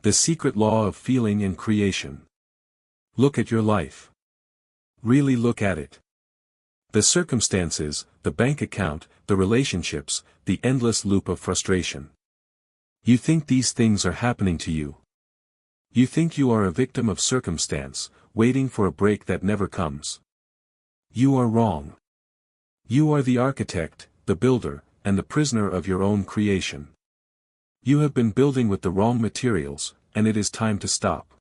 The secret law of feeling and creation. Look at your life. Really look at it. The circumstances, the bank account, the relationships, the endless loop of frustration. You think these things are happening to you. You think you are a victim of circumstance, waiting for a break that never comes. You are wrong. You are the architect, the builder, and the prisoner of your own creation. You have been building with the wrong materials, and it is time to stop.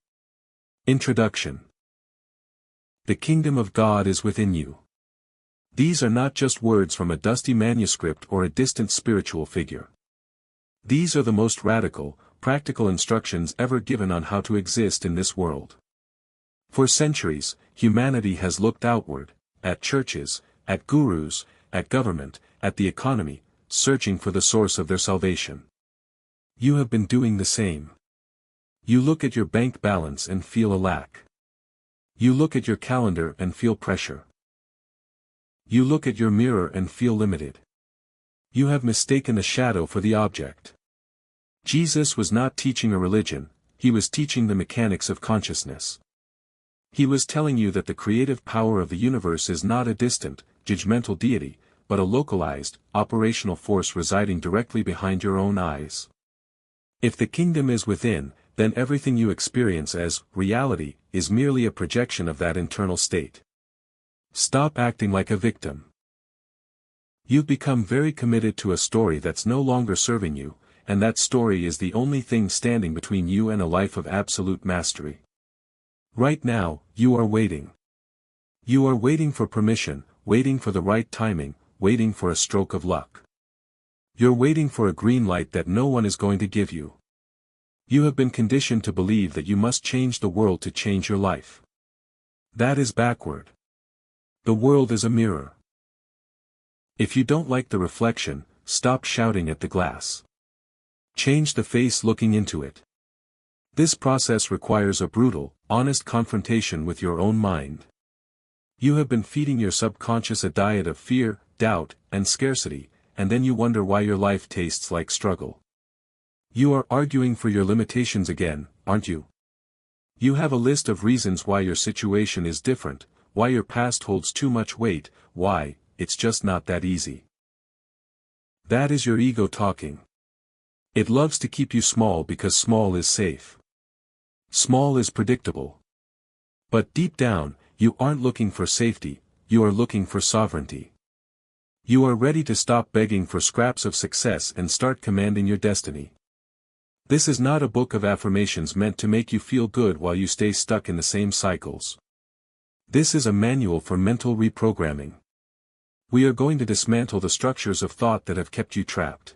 Introduction. The kingdom of God is within you. These are not just words from a dusty manuscript or a distant spiritual figure. These are the most radical, practical instructions ever given on how to exist in this world. For centuries, humanity has looked outward, at churches, at gurus, at government, at the economy, searching for the source of their salvation. You have been doing the same. You look at your bank balance and feel a lack. You look at your calendar and feel pressure. You look at your mirror and feel limited. You have mistaken the shadow for the object. Jesus was not teaching a religion, he was teaching the mechanics of consciousness. He was telling you that the creative power of the universe is not a distant, judgmental deity, but a localized, operational force residing directly behind your own eyes. If the kingdom is within, then everything you experience as reality is merely a projection of that internal state. Stop acting like a victim. You've become very committed to a story that's no longer serving you, and that story is the only thing standing between you and a life of absolute mastery. Right now, you are waiting. You are waiting for permission, waiting for the right timing, waiting for a stroke of luck. You're waiting for a green light that no one is going to give you. You have been conditioned to believe that you must change the world to change your life. That is backward. The world is a mirror. If you don't like the reflection, stop shouting at the glass. Change the face looking into it. This process requires a brutal, honest confrontation with your own mind. You have been feeding your subconscious a diet of fear, doubt, and scarcity, and then you wonder why your life tastes like struggle. You are arguing for your limitations again, aren't you? You have a list of reasons why your situation is different, why your past holds too much weight, why it's just not that easy. That is your ego talking. It loves to keep you small because small is safe. Small is predictable. But deep down, you aren't looking for safety, you are looking for sovereignty. You are ready to stop begging for scraps of success and start commanding your destiny. This is not a book of affirmations meant to make you feel good while you stay stuck in the same cycles. This is a manual for mental reprogramming. We are going to dismantle the structures of thought that have kept you trapped.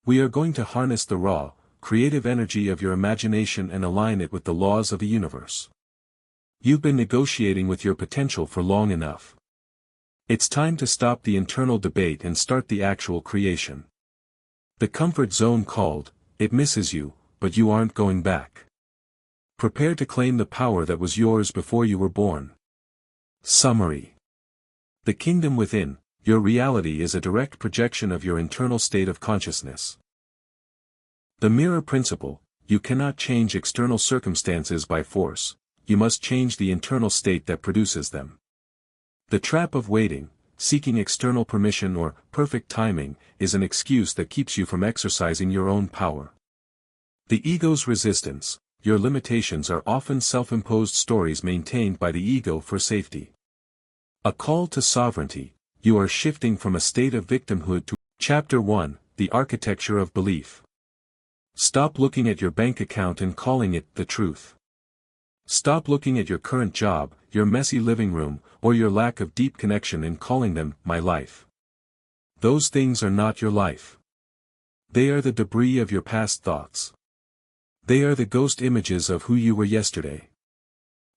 We are going to harness the raw, creative energy of your imagination and align it with the laws of the universe. You've been negotiating with your potential for long enough. It's time to stop the internal debate and start the actual creation. The comfort zone called, it misses you, but you aren't going back. Prepare to claim the power that was yours before you were born. Summary. The kingdom within, your reality is a direct projection of your internal state of consciousness. The mirror principle, you cannot change external circumstances by force, you must change the internal state that produces them. The trap of waiting, seeking external permission or perfect timing, is an excuse that keeps you from exercising your own power. The ego's resistance, your limitations are often self-imposed stories maintained by the ego for safety. A call to sovereignty, you are shifting from a state of victimhood to Chapter 1, The Architecture of Belief. Stop looking at your bank account and calling it the truth. Stop looking at your current job, your messy living room, or your lack of deep connection and calling them, my life. Those things are not your life. They are the debris of your past thoughts. They are the ghost images of who you were yesterday.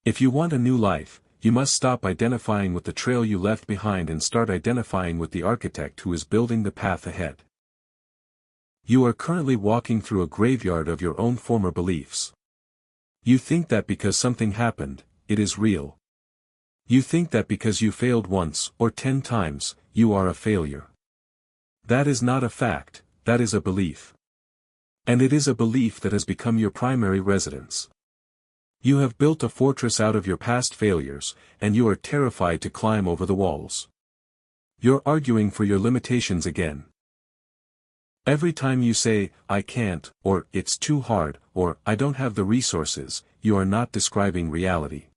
If you want a new life, you must stop identifying with the trail you left behind and start identifying with the architect who is building the path ahead. You are currently walking through a graveyard of your own former beliefs. You think that because something happened, it is real. You think that because you failed once or 10 times, you are a failure. That is not a fact, that is a belief. And it is a belief that has become your primary residence. You have built a fortress out of your past failures, and you are terrified to climb over the walls. You're arguing for your limitations again. Every time you say, "I can't," or "it's too hard," or "I don't have the resources," you are not describing reality.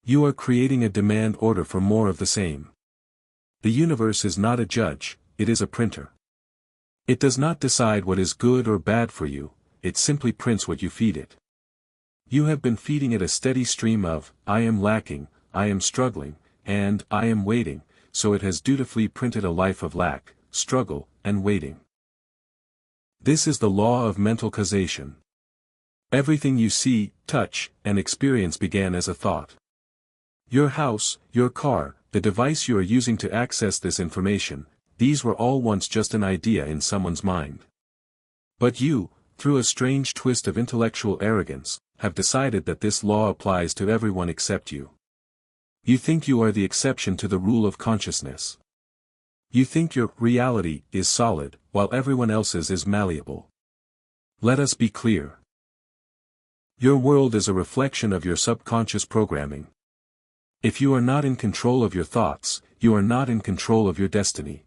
You are creating a demand order for more of the same. The universe is not a judge, it is a printer. It does not decide what is good or bad for you, it simply prints what you feed it. You have been feeding it a steady stream of, "I am lacking, I am struggling, and I am waiting," so it has dutifully printed a life of lack, struggle, and waiting. This is the law of mental causation. Everything you see, touch, and experience began as a thought. Your house, your car, the device you are using to access this information, these were all once just an idea in someone's mind. But you, through a strange twist of intellectual arrogance, have decided that this law applies to everyone except you. You think you are the exception to the rule of consciousness. You think your reality is solid, while everyone else's is malleable. Let us be clear. Your world is a reflection of your subconscious programming. If you are not in control of your thoughts, you are not in control of your destiny.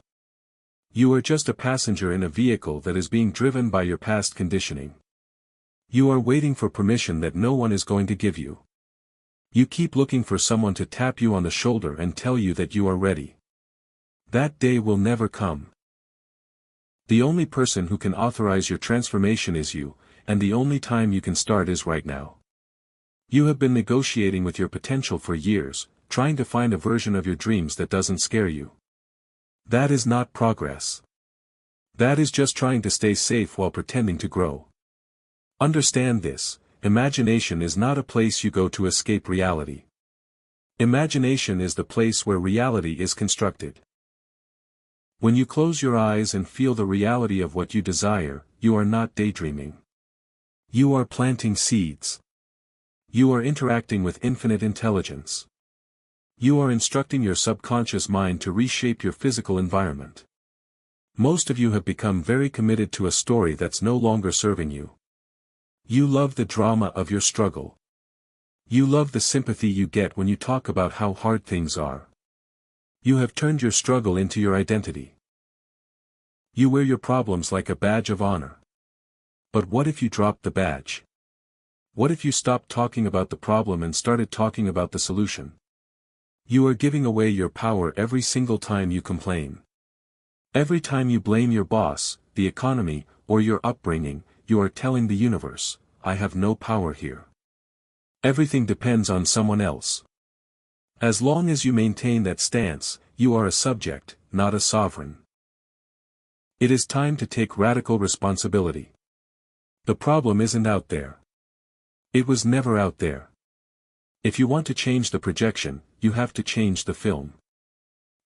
You are just a passenger in a vehicle that is being driven by your past conditioning. You are waiting for permission that no one is going to give you. You keep looking for someone to tap you on the shoulder and tell you that you are ready. That day will never come. The only person who can authorize your transformation is you, and the only time you can start is right now. You have been negotiating with your potential for years, trying to find a version of your dreams that doesn't scare you. That is not progress. That is just trying to stay safe while pretending to grow. Understand this, imagination is not a place you go to escape reality. Imagination is the place where reality is constructed. When you close your eyes and feel the reality of what you desire, you are not daydreaming. You are planting seeds. You are interacting with infinite intelligence. You are instructing your subconscious mind to reshape your physical environment. Most of you have become very committed to a story that's no longer serving you. You love the drama of your struggle. You love the sympathy you get when you talk about how hard things are. You have turned your struggle into your identity. You wear your problems like a badge of honor. But what if you dropped the badge? What if you stopped talking about the problem and started talking about the solution? You are giving away your power every single time you complain. Every time you blame your boss, the economy, or your upbringing, you are telling the universe, "I have no power here. Everything depends on someone else." As long as you maintain that stance, you are a subject, not a sovereign. It is time to take radical responsibility. The problem isn't out there. It was never out there. If you want to change the projection, you have to change the film.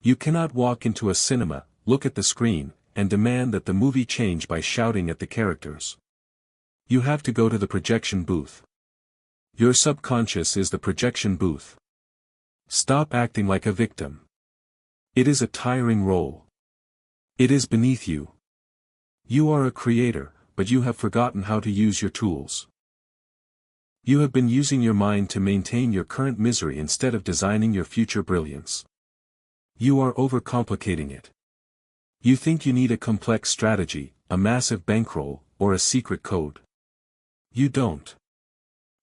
You cannot walk into a cinema, look at the screen, and demand that the movie change by shouting at the characters. You have to go to the projection booth. Your subconscious is the projection booth. Stop acting like a victim. It is a tiring role. It is beneath you. You are a creator, but you have forgotten how to use your tools. You have been using your mind to maintain your current misery instead of designing your future brilliance. You are overcomplicating it. You think you need a complex strategy, a massive bankroll, or a secret code. You don't.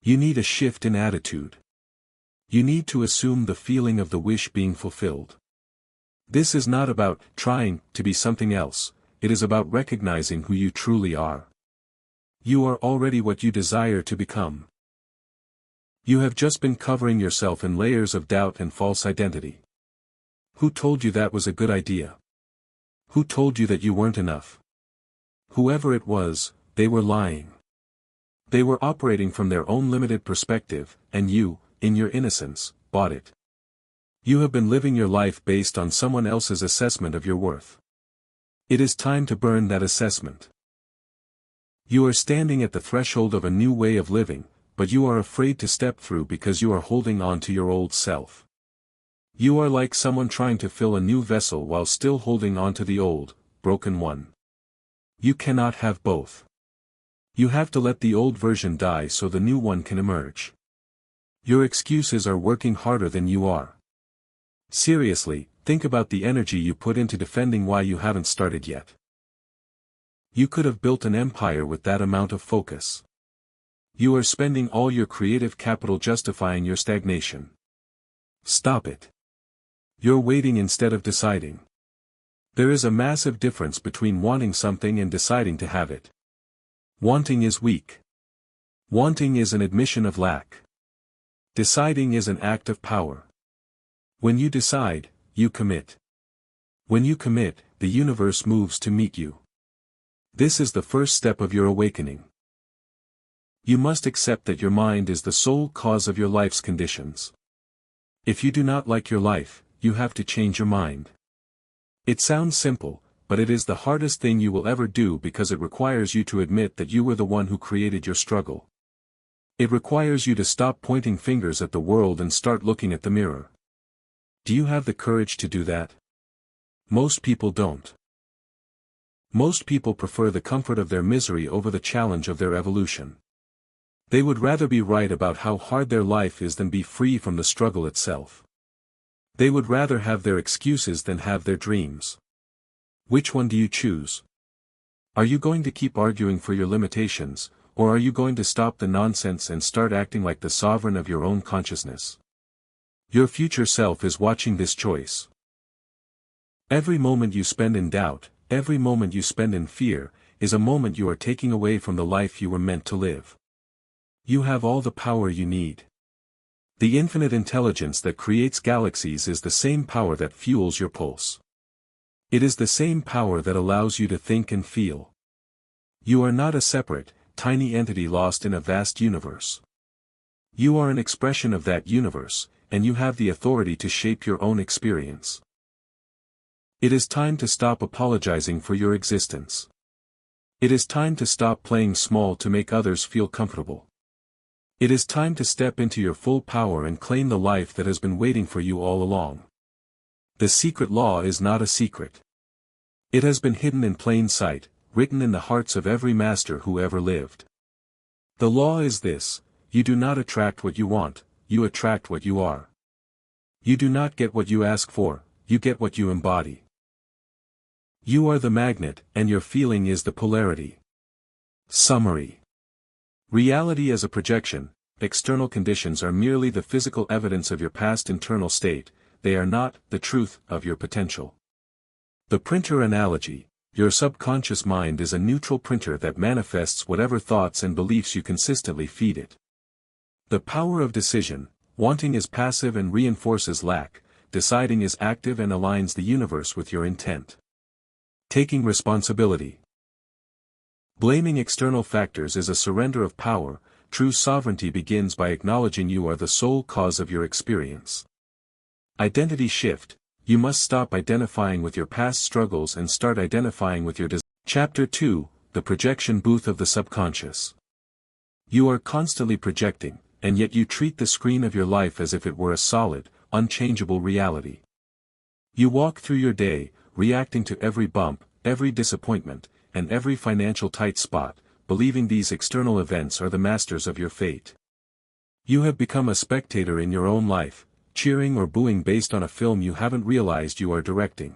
You need a shift in attitude. You need to assume the feeling of the wish being fulfilled. This is not about trying to be something else, it is about recognizing who you truly are. You are already what you desire to become. You have just been covering yourself in layers of doubt and false identity. Who told you that was a good idea? Who told you that you weren't enough? Whoever it was, they were lying. They were operating from their own limited perspective, and you, in your innocence, bought it. You have been living your life based on someone else's assessment of your worth. It is time to burn that assessment. You are standing at the threshold of a new way of living, but you are afraid to step through because you are holding on to your old self. You are like someone trying to fill a new vessel while still holding on to the old, broken one. You cannot have both. You have to let the old version die so the new one can emerge. Your excuses are working harder than you are. Seriously, think about the energy you put into defending why you haven't started yet. You could have built an empire with that amount of focus. You are spending all your creative capital justifying your stagnation. Stop it. You're waiting instead of deciding. There is a massive difference between wanting something and deciding to have it. Wanting is weak. Wanting is an admission of lack. Deciding is an act of power. When you decide, you commit. When you commit, the universe moves to meet you. This is the first step of your awakening. You must accept that your mind is the sole cause of your life's conditions. If you do not like your life, you have to change your mind. It sounds simple, but it is the hardest thing you will ever do because it requires you to admit that you were the one who created your struggle. It requires you to stop pointing fingers at the world and start looking at the mirror. Do you have the courage to do that? Most people don't. Most people prefer the comfort of their misery over the challenge of their evolution. They would rather be right about how hard their life is than be free from the struggle itself. They would rather have their excuses than have their dreams. Which one do you choose? Are you going to keep arguing for your limitations, or are you going to stop the nonsense and start acting like the sovereign of your own consciousness? Your future self is watching this choice. Every moment you spend in doubt, every moment you spend in fear, is a moment you are taking away from the life you were meant to live. You have all the power you need. The infinite intelligence that creates galaxies is the same power that fuels your pulse. It is the same power that allows you to think and feel. You are not a separate, tiny entity lost in a vast universe. You are an expression of that universe, and you have the authority to shape your own experience. It is time to stop apologizing for your existence. It is time to stop playing small to make others feel comfortable. It is time to step into your full power and claim the life that has been waiting for you all along. The secret law is not a secret. It has been hidden in plain sight, written in the hearts of every master who ever lived. The law is this: you do not attract what you want, you attract what you are. You do not get what you ask for, you get what you embody. You are the magnet, and your feeling is the polarity. Summary. Reality as a projection. External conditions are merely the physical evidence of your past internal state, they are not the truth of your potential. The printer analogy: your subconscious mind is a neutral printer that manifests whatever thoughts and beliefs you consistently feed it. The power of decision: wanting is passive and reinforces lack, deciding is active and aligns the universe with your intent. Taking responsibility. Blaming external factors is a surrender of power. True sovereignty begins by acknowledging you are the sole cause of your experience. Identity shift: you must stop identifying with your past struggles and start identifying with your desires. Chapter 2, The Projection Booth of the Subconscious. You are constantly projecting, and yet you treat the screen of your life as if it were a solid, unchangeable reality. You walk through your day, reacting to every bump, every disappointment, and every financial tight spot, believing these external events are the masters of your fate. You have become a spectator in your own life, cheering or booing based on a film you haven't realized you are directing.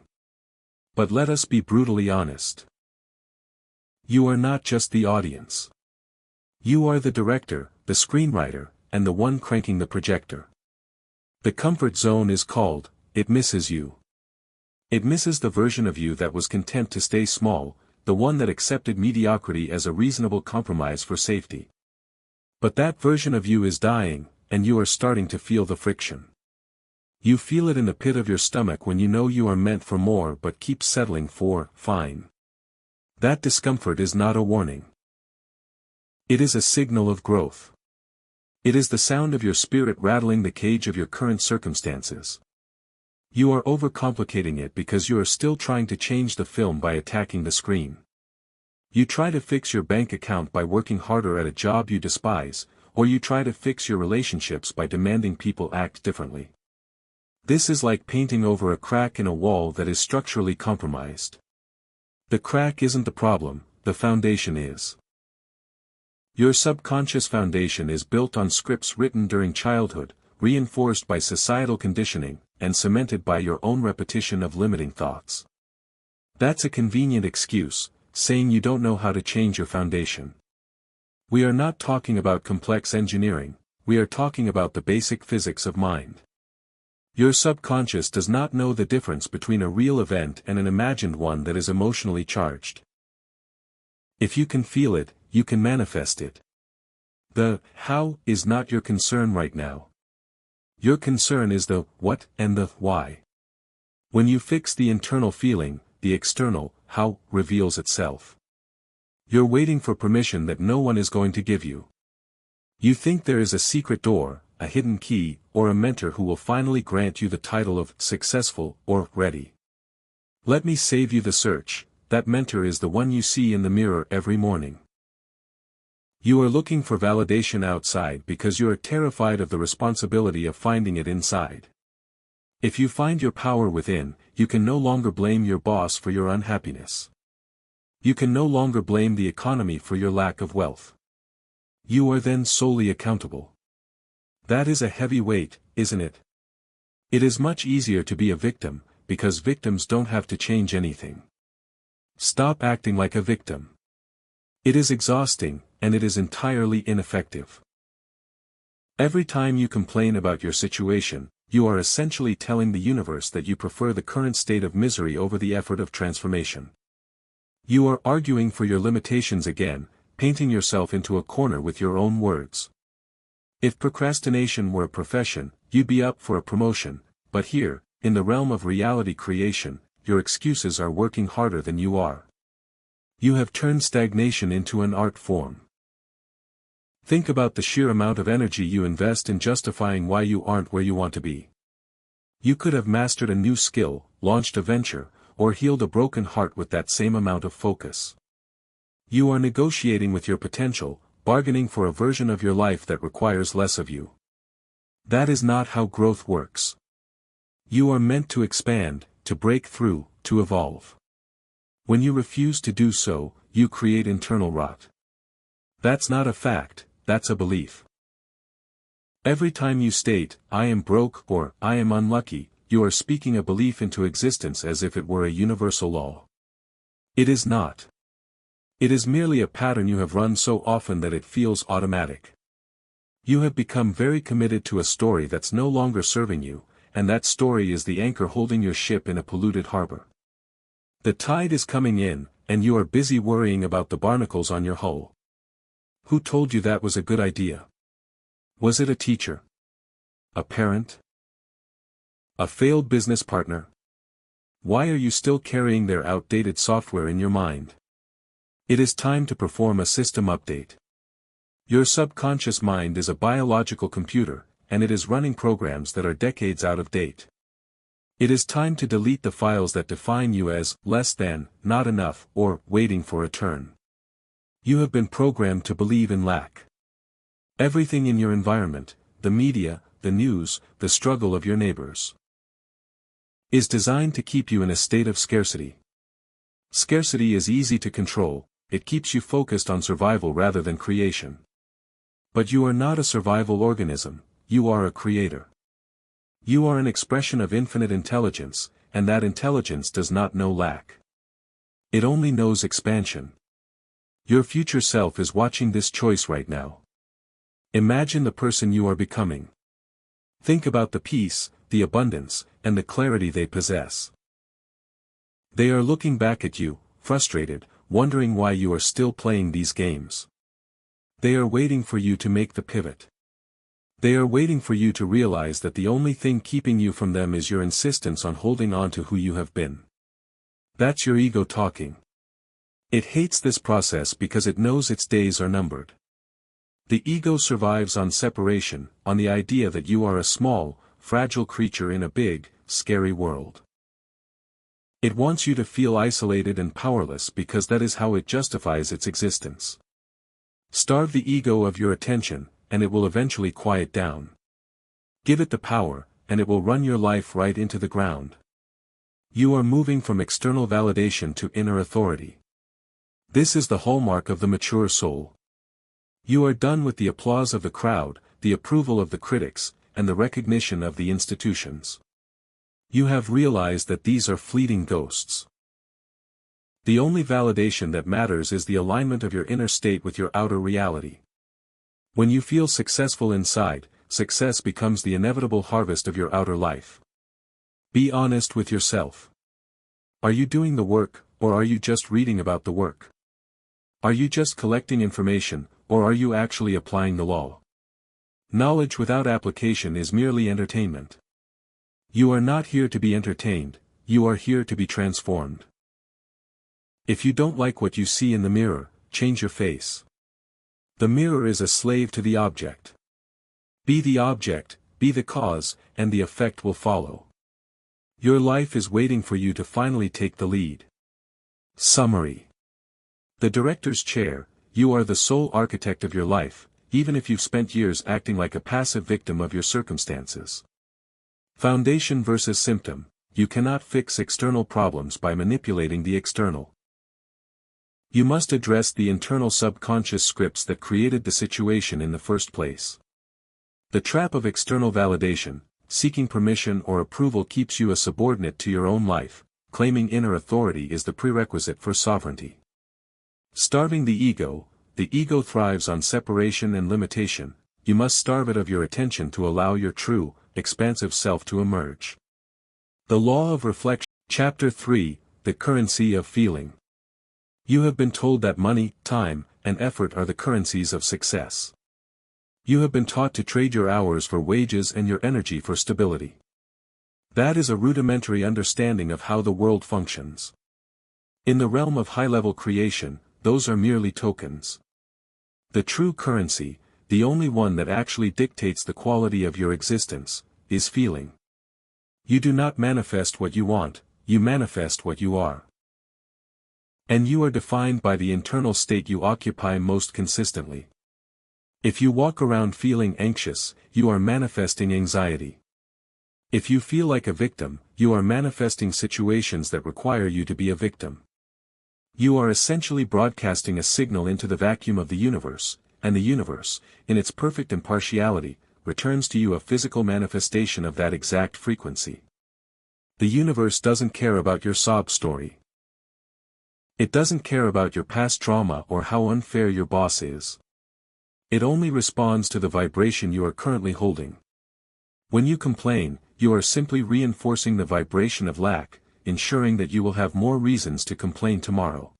But let us be brutally honest. You are not just the audience. You are the director, the screenwriter, and the one cranking the projector. The comfort zone is called, it misses you. It misses the version of you that was content to stay small, the one that accepted mediocrity as a reasonable compromise for safety. But that version of you is dying, and you are starting to feel the friction. You feel it in the pit of your stomach when you know you are meant for more but keep settling for fine. That discomfort is not a warning. It is a signal of growth. It is the sound of your spirit rattling the cage of your current circumstances. You are overcomplicating it because you are still trying to change the film by attacking the screen. You try to fix your bank account by working harder at a job you despise, or you try to fix your relationships by demanding people act differently. This is like painting over a crack in a wall that is structurally compromised. The crack isn't the problem, the foundation is. Your subconscious foundation is built on scripts written during childhood, reinforced by societal conditioning, and cemented by your own repetition of limiting thoughts. That's a convenient excuse, saying you don't know how to change your foundation. We are not talking about complex engineering, we are talking about the basic physics of mind. Your subconscious does not know the difference between a real event and an imagined one that is emotionally charged. If you can feel it, you can manifest it. The how is not your concern right now. Your concern is the what and the why. When you fix the internal feeling, the external how reveals itself. You're waiting for permission that no one is going to give you. You think there is a secret door, a hidden key, or a mentor who will finally grant you the title of successful or ready. Let me save you the search. That mentor is the one you see in the mirror every morning. You are looking for validation outside because you are terrified of the responsibility of finding it inside. If you find your power within, you can no longer blame your boss for your unhappiness. You can no longer blame the economy for your lack of wealth. You are then solely accountable. That is a heavy weight, isn't it? It is much easier to be a victim, because victims don't have to change anything. Stop acting like a victim. It is exhausting, and it is entirely ineffective. Every time you complain about your situation, you are essentially telling the universe that you prefer the current state of misery over the effort of transformation. You are arguing for your limitations again, painting yourself into a corner with your own words. If procrastination were a profession, you'd be up for a promotion, but here, in the realm of reality creation, your excuses are working harder than you are. You have turned stagnation into an art form. Think about the sheer amount of energy you invest in justifying why you aren't where you want to be. You could have mastered a new skill, launched a venture, or healed a broken heart with that same amount of focus. You are negotiating with your potential, bargaining for a version of your life that requires less of you. That is not how growth works. You are meant to expand, to break through, to evolve. When you refuse to do so, you create internal rot. That's not a fact, that's a belief. Every time you state, "I am broke" or "I am unlucky," you are speaking a belief into existence as if it were a universal law. It is not. It is merely a pattern you have run so often that it feels automatic. You have become very committed to a story that's no longer serving you, and that story is the anchor holding your ship in a polluted harbor. The tide is coming in, and you are busy worrying about the barnacles on your hull. Who told you that was a good idea? Was it a teacher? A parent? A failed business partner? Why are you still carrying their outdated software in your mind? It is time to perform a system update. Your subconscious mind is a biological computer, and it is running programs that are decades out of date. It is time to delete the files that define you as less than, not enough, or waiting for a turn. You have been programmed to believe in lack. Everything in your environment, the media, the news, the struggle of your neighbors, is designed to keep you in a state of scarcity. Scarcity is easy to control, it keeps you focused on survival rather than creation. But you are not a survival organism, you are a creator. You are an expression of infinite intelligence, and that intelligence does not know lack. It only knows expansion. Your future self is watching this choice right now. Imagine the person you are becoming. Think about the peace, the abundance, and the clarity they possess. They are looking back at you, frustrated, wondering why you are still playing these games. They are waiting for you to make the pivot. They are waiting for you to realize that the only thing keeping you from them is your insistence on holding on to who you have been. That's your ego talking. It hates this process because it knows its days are numbered. The ego survives on separation, on the idea that you are a small, fragile creature in a big, scary world. It wants you to feel isolated and powerless because that is how it justifies its existence. Starve the ego of your attention, and it will eventually quiet down. Give it the power, and it will run your life right into the ground. You are moving from external validation to inner authority. This is the hallmark of the mature soul. You are done with the applause of the crowd, the approval of the critics, and the recognition of the institutions. You have realized that these are fleeting ghosts. The only validation that matters is the alignment of your inner state with your outer reality. When you feel successful inside, success becomes the inevitable harvest of your outer life. Be honest with yourself. Are you doing the work, or are you just reading about the work? Are you just collecting information, or are you actually applying the law? Knowledge without application is merely entertainment. You are not here to be entertained, you are here to be transformed. If you don't like what you see in the mirror, change your face. The mirror is a slave to the object. Be the object, be the cause, and the effect will follow. Your life is waiting for you to finally take the lead. Summary. The director's chair. You are the sole architect of your life, even if you've spent years acting like a passive victim of your circumstances. Foundation versus symptom. You cannot fix external problems by manipulating the external. You must address the internal subconscious scripts that created the situation in the first place. The trap of external validation, seeking permission or approval, keeps you a subordinate to your own life. Claiming inner authority is the prerequisite for sovereignty. Starving the ego thrives on separation and limitation. You must starve it of your attention to allow your true, expansive self to emerge. The Law of Reflection. Chapter 3, The Currency of Feeling. You have been told that money, time, and effort are the currencies of success. You have been taught to trade your hours for wages and your energy for stability. That is a rudimentary understanding of how the world functions. In the realm of high-level creation, those are merely tokens. The true currency, the only one that actually dictates the quality of your existence, is feeling. You do not manifest what you want, you manifest what you are. And you are defined by the internal state you occupy most consistently. If you walk around feeling anxious, you are manifesting anxiety. If you feel like a victim, you are manifesting situations that require you to be a victim. You are essentially broadcasting a signal into the vacuum of the universe, and the universe, in its perfect impartiality, returns to you a physical manifestation of that exact frequency. The universe doesn't care about your sob story. It doesn't care about your past trauma or how unfair your boss is. It only responds to the vibration you are currently holding. When you complain, you are simply reinforcing the vibration of lack, ensuring that you will have more reasons to complain tomorrow.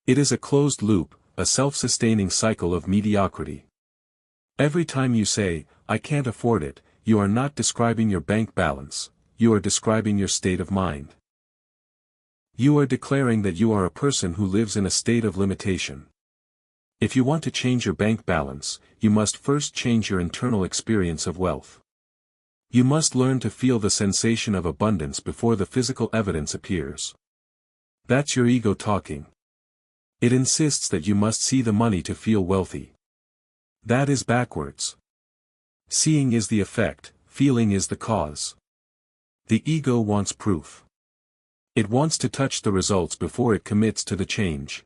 It is a closed loop, a self-sustaining cycle of mediocrity. Every time you say, "I can't afford it," you are not describing your bank balance, you are describing your state of mind. You are declaring that you are a person who lives in a state of limitation. If you want to change your bank balance, you must first change your internal experience of wealth. You must learn to feel the sensation of abundance before the physical evidence appears. That's your ego talking. It insists that you must see the money to feel wealthy. That is backwards. Seeing is the effect, feeling is the cause. The ego wants proof. It wants to touch the results before it commits to the change.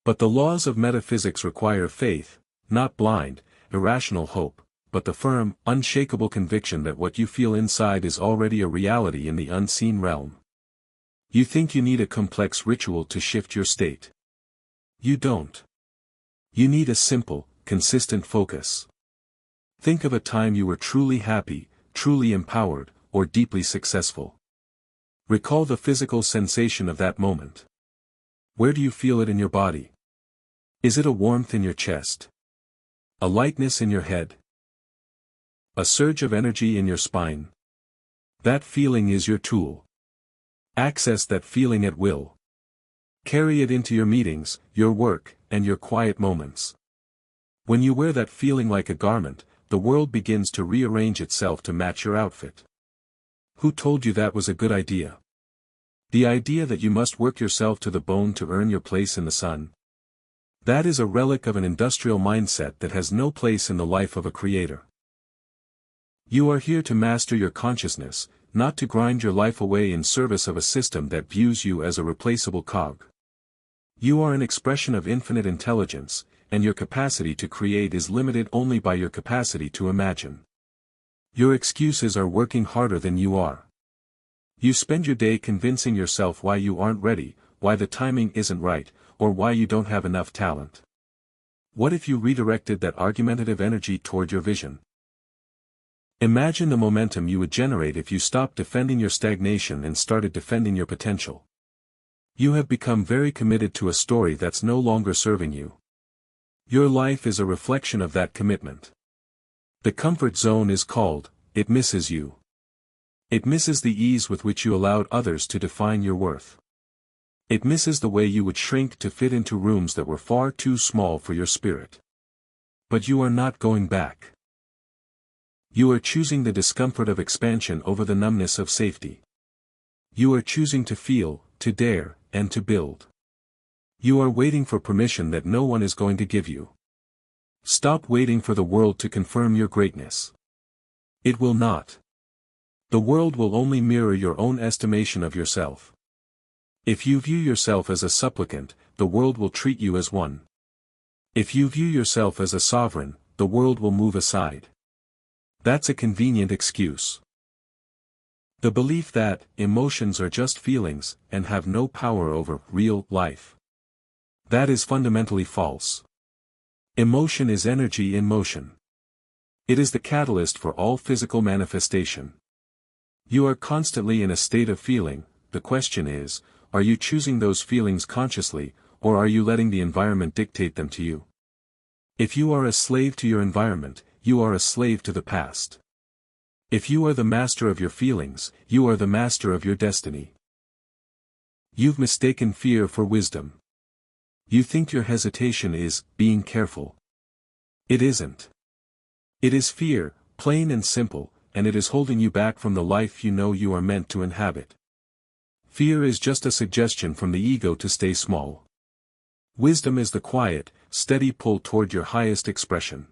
But the laws of metaphysics require faith, not blind, irrational hope, but the firm, unshakable conviction that what you feel inside is already a reality in the unseen realm. You think you need a complex ritual to shift your state. You don't. You need a simple, consistent focus. Think of a time you were truly happy, truly empowered, or deeply successful. Recall the physical sensation of that moment. Where do you feel it in your body? Is it a warmth in your chest? A lightness in your head? A surge of energy in your spine? That feeling is your tool. Access that feeling at will. Carry it into your meetings, your work, and your quiet moments. When you wear that feeling like a garment, the world begins to rearrange itself to match your outfit. Who told you that was a good idea? The idea that you must work yourself to the bone to earn your place in the sun? That is a relic of an industrial mindset that has no place in the life of a creator. You are here to master your consciousness, not to grind your life away in service of a system that views you as a replaceable cog. You are an expression of infinite intelligence, and your capacity to create is limited only by your capacity to imagine. Your excuses are working harder than you are. You spend your day convincing yourself why you aren't ready, why the timing isn't right, or why you don't have enough talent. What if you redirected that argumentative energy toward your vision? Imagine the momentum you would generate if you stopped defending your stagnation and started defending your potential. You have become very committed to a story that's no longer serving you. Your life is a reflection of that commitment. The comfort zone is called, it misses you. It misses the ease with which you allowed others to define your worth. It misses the way you would shrink to fit into rooms that were far too small for your spirit. But you are not going back. You are choosing the discomfort of expansion over the numbness of safety. You are choosing to feel, to dare, and to build. You are waiting for permission that no one is going to give you. Stop waiting for the world to confirm your greatness. It will not. The world will only mirror your own estimation of yourself. If you view yourself as a supplicant, the world will treat you as one. If you view yourself as a sovereign, the world will move aside. That's a convenient excuse. The belief that emotions are just feelings and have no power over real life. That is fundamentally false. Emotion is energy in motion. It is the catalyst for all physical manifestation. You are constantly in a state of feeling. The question is, are you choosing those feelings consciously, or are you letting the environment dictate them to you? If you are a slave to your environment, you are a slave to the past. If you are the master of your feelings, you are the master of your destiny. You've mistaken fear for wisdom. You think your hesitation is being careful. It isn't. It is fear, plain and simple, and it is holding you back from the life you know you are meant to inhabit. Fear is just a suggestion from the ego to stay small. Wisdom is the quiet, steady pull toward your highest expression.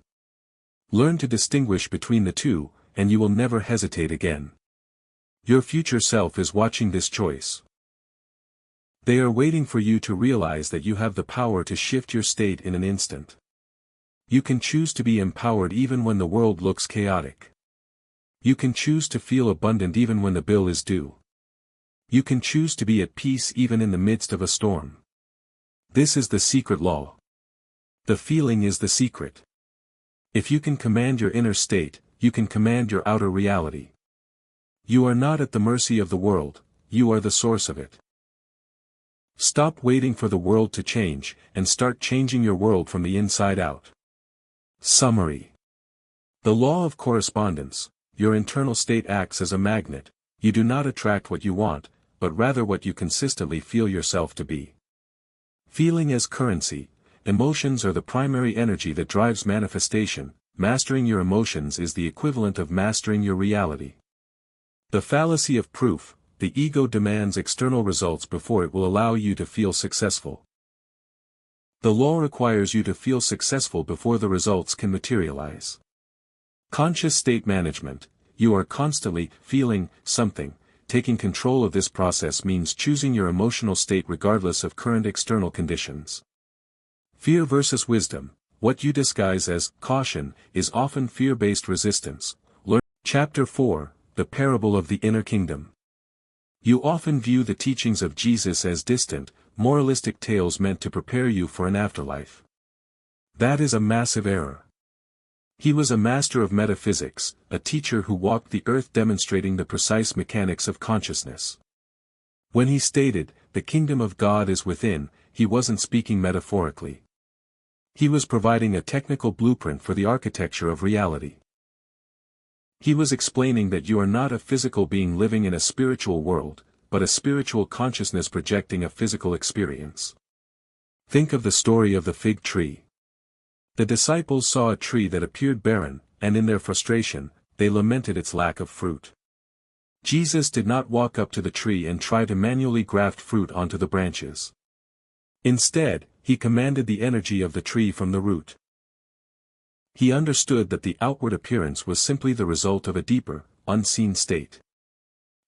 Learn to distinguish between the two, and you will never hesitate again. Your future self is watching this choice. They are waiting for you to realize that you have the power to shift your state in an instant. You can choose to be empowered even when the world looks chaotic. You can choose to feel abundant even when the bill is due. You can choose to be at peace even in the midst of a storm. This is the secret law. The feeling is the secret. If you can command your inner state, you can command your outer reality. You are not at the mercy of the world, you are the source of it. Stop waiting for the world to change, and start changing your world from the inside out. Summary. The law of correspondence. Your internal state acts as a magnet. You do not attract what you want, but rather what you consistently feel yourself to be. Feeling as currency. Emotions are the primary energy that drives manifestation. Mastering your emotions is the equivalent of mastering your reality. The fallacy of proof. The ego demands external results before it will allow you to feel successful. The law requires you to feel successful before the results can materialize. Conscious state management. You are constantly feeling something. Taking control of this process means choosing your emotional state regardless of current external conditions. Fear versus wisdom. What you disguise as caution is often fear-based resistance. Learn. Chapter 4, The Parable of the Inner Kingdom. You often view the teachings of Jesus as distant, moralistic tales meant to prepare you for an afterlife. That is a massive error. He was a master of metaphysics, a teacher who walked the earth demonstrating the precise mechanics of consciousness. When he stated, "The kingdom of God is within," he wasn't speaking metaphorically. He was providing a technical blueprint for the architecture of reality. He was explaining that you are not a physical being living in a spiritual world, but a spiritual consciousness projecting a physical experience. Think of the story of the fig tree. The disciples saw a tree that appeared barren, and in their frustration, they lamented its lack of fruit. Jesus did not walk up to the tree and try to manually graft fruit onto the branches. Instead, he commanded the energy of the tree from the root. He understood that the outward appearance was simply the result of a deeper, unseen state.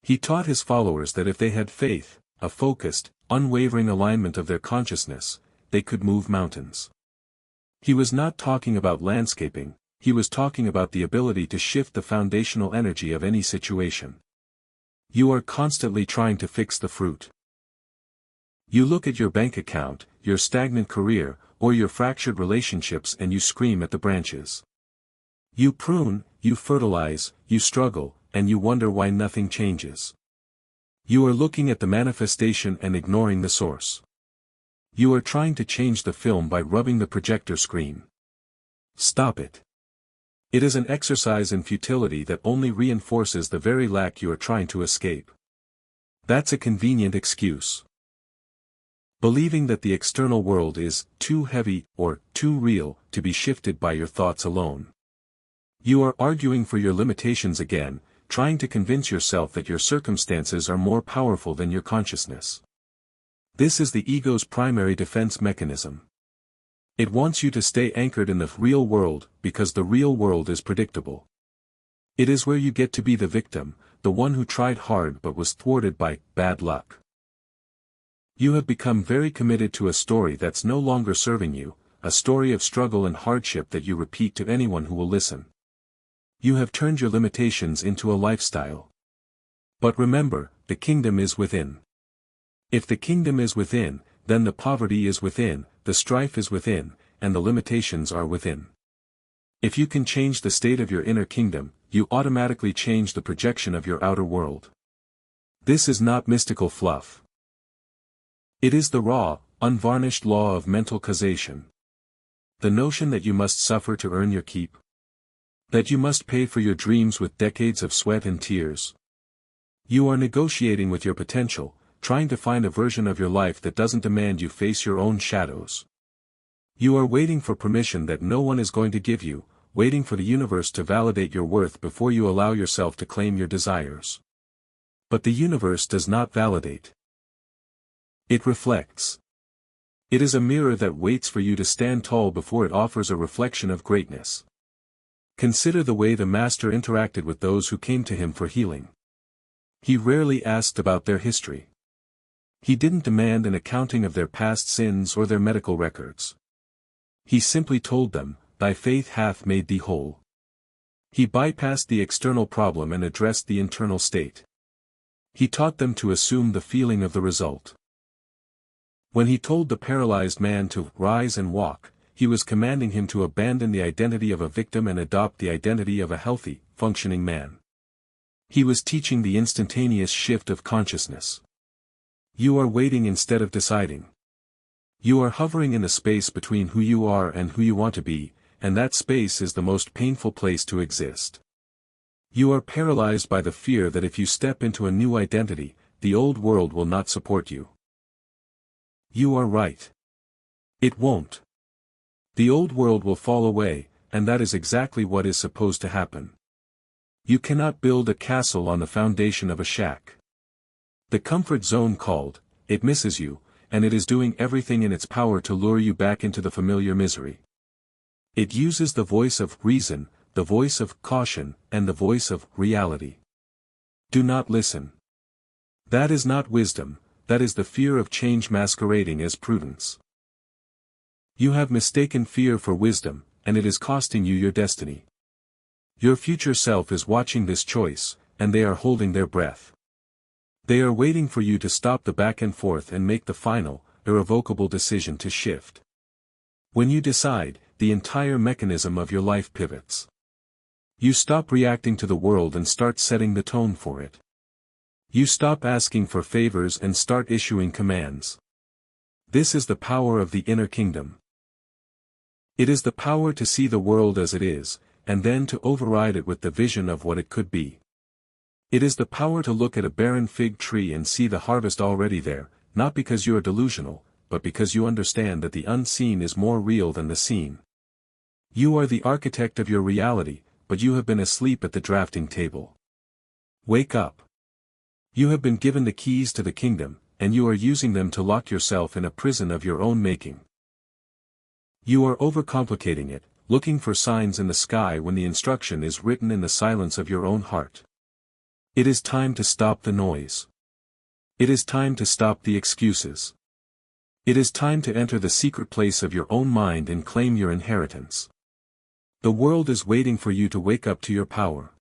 He taught his followers that if they had faith, a focused, unwavering alignment of their consciousness, they could move mountains. He was not talking about landscaping, he was talking about the ability to shift the foundational energy of any situation. You are constantly trying to fix the fruit. You look at your bank account, your stagnant career, or your fractured relationships and you scream at the branches. You prune, you fertilize, you struggle, and you wonder why nothing changes. You are looking at the manifestation and ignoring the source. You are trying to change the film by rubbing the projector screen. Stop it. It is an exercise in futility that only reinforces the very lack you are trying to escape. That's a convenient excuse. Believing that the external world is too heavy or too real to be shifted by your thoughts alone. You are arguing for your limitations again, trying to convince yourself that your circumstances are more powerful than your consciousness. This is the ego's primary defense mechanism. It wants you to stay anchored in the real world, because the real world is predictable. It is where you get to be the victim, the one who tried hard but was thwarted by bad luck. You have become very committed to a story that's no longer serving you, a story of struggle and hardship that you repeat to anyone who will listen. You have turned your limitations into a lifestyle. But remember, the kingdom is within. If the kingdom is within, then the poverty is within, the strife is within, and the limitations are within. If you can change the state of your inner kingdom, you automatically change the projection of your outer world. This is not mystical fluff. It is the raw, unvarnished law of mental causation. The notion that you must suffer to earn your keep. That you must pay for your dreams with decades of sweat and tears. You are negotiating with your potential, trying to find a version of your life that doesn't demand you face your own shadows. You are waiting for permission that no one is going to give you, waiting for the universe to validate your worth before you allow yourself to claim your desires. But the universe does not validate. It reflects. It is a mirror that waits for you to stand tall before it offers a reflection of greatness. Consider the way the Master interacted with those who came to him for healing. He rarely asked about their history. He didn't demand an accounting of their past sins or their medical records. He simply told them, "Thy faith hath made thee whole." He bypassed the external problem and addressed the internal state. He taught them to assume the feeling of the result. When he told the paralyzed man to rise and walk, he was commanding him to abandon the identity of a victim and adopt the identity of a healthy, functioning man. He was teaching the instantaneous shift of consciousness. You are waiting instead of deciding. You are hovering in the space between who you are and who you want to be, and that space is the most painful place to exist. You are paralyzed by the fear that if you step into a new identity, the old world will not support you. You are right. It won't. The old world will fall away, and that is exactly what is supposed to happen. You cannot build a castle on the foundation of a shack. The comfort zone called, it misses you, and it is doing everything in its power to lure you back into the familiar misery. It uses the voice of reason, the voice of caution, and the voice of reality. Do not listen. That is not wisdom, that is the fear of change masquerading as prudence. You have mistaken fear for wisdom, and it is costing you your destiny. Your future self is watching this choice, and they are holding their breath. They are waiting for you to stop the back and forth and make the final, irrevocable decision to shift. When you decide, the entire mechanism of your life pivots. You stop reacting to the world and start setting the tone for it. You stop asking for favors and start issuing commands. This is the power of the inner kingdom. It is the power to see the world as it is, and then to override it with the vision of what it could be. It is the power to look at a barren fig tree and see the harvest already there, not because you are delusional, but because you understand that the unseen is more real than the seen. You are the architect of your reality, but you have been asleep at the drafting table. Wake up. You have been given the keys to the kingdom, and you are using them to lock yourself in a prison of your own making. You are overcomplicating it, looking for signs in the sky when the instruction is written in the silence of your own heart. It is time to stop the noise. It is time to stop the excuses. It is time to enter the secret place of your own mind and claim your inheritance. The world is waiting for you to wake up to your power.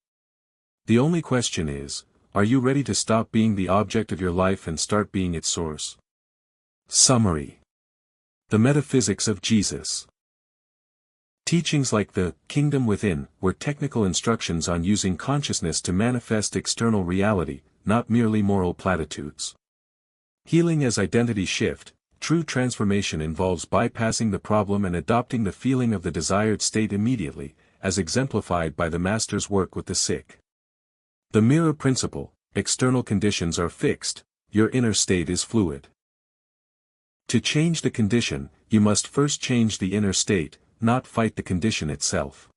The only question is, are you ready to stop being the object of your life and start being its source? Summary. The metaphysics of Jesus. Teachings like the Kingdom Within were technical instructions on using consciousness to manifest external reality, not merely moral platitudes. Healing as identity shift. True transformation involves bypassing the problem and adopting the feeling of the desired state immediately, as exemplified by the Master's work with the sick. The mirror principle. External conditions are fixed, your inner state is fluid. To change the condition, you must first change the inner state, not fight the condition itself.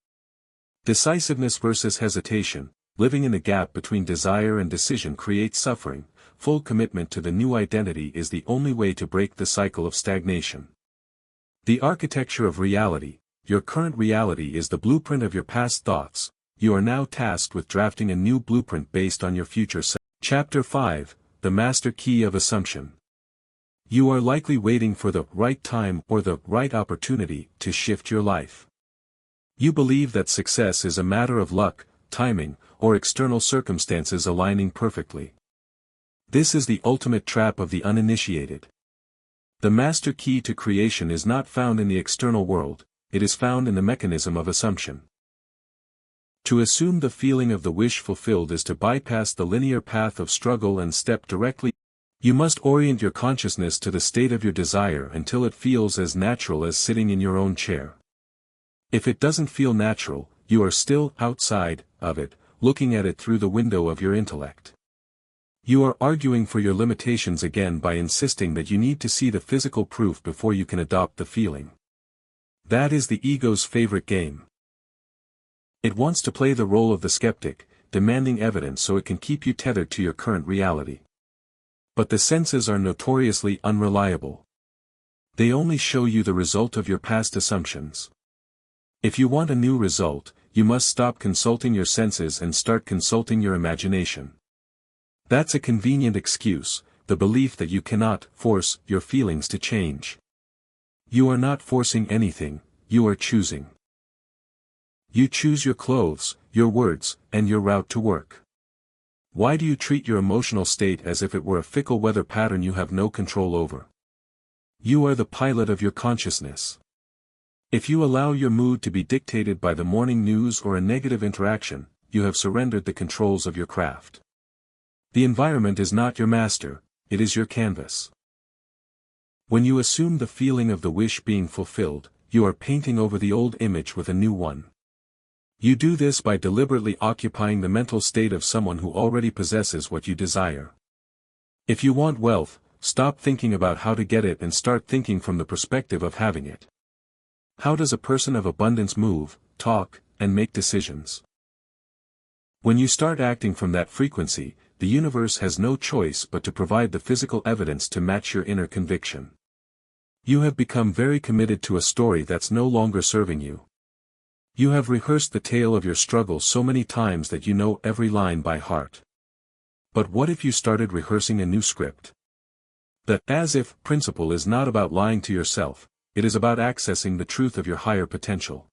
Decisiveness versus hesitation. Living in the gap between desire and decision creates suffering. Full commitment to the new identity is the only way to break the cycle of stagnation. The architecture of reality. Your current reality is the blueprint of your past thoughts. You are now tasked with drafting a new blueprint based on your future self. Chapter 5, The Master Key of Assumption. You are likely waiting for the right time or the right opportunity to shift your life. You believe that success is a matter of luck, timing, or external circumstances aligning perfectly. This is the ultimate trap of the uninitiated. The master key to creation is not found in the external world, it is found in the mechanism of assumption. To assume the feeling of the wish fulfilled is to bypass the linear path of struggle and step directly. You must orient your consciousness to the state of your desire until it feels as natural as sitting in your own chair. If it doesn't feel natural, you are still outside of it, looking at it through the window of your intellect. You are arguing for your limitations again by insisting that you need to see the physical proof before you can adopt the feeling. That is the ego's favorite game. It wants to play the role of the skeptic, demanding evidence so it can keep you tethered to your current reality. But the senses are notoriously unreliable. They only show you the result of your past assumptions. If you want a new result, you must stop consulting your senses and start consulting your imagination. That's a convenient excuse, the belief that you cannot force your feelings to change. You are not forcing anything, you are choosing. You choose your clothes, your words, and your route to work. Why do you treat your emotional state as if it were a fickle weather pattern you have no control over? You are the pilot of your consciousness. If you allow your mood to be dictated by the morning news or a negative interaction, you have surrendered the controls of your craft. The environment is not your master, it is your canvas. When you assume the feeling of the wish being fulfilled, you are painting over the old image with a new one. You do this by deliberately occupying the mental state of someone who already possesses what you desire. If you want wealth, stop thinking about how to get it and start thinking from the perspective of having it. How does a person of abundance move, talk, and make decisions? When you start acting from that frequency, the universe has no choice but to provide the physical evidence to match your inner conviction. You have become very committed to a story that's no longer serving you. You have rehearsed the tale of your struggle so many times that you know every line by heart. But what if you started rehearsing a new script? The as-if principle is not about lying to yourself, it is about accessing the truth of your higher potential.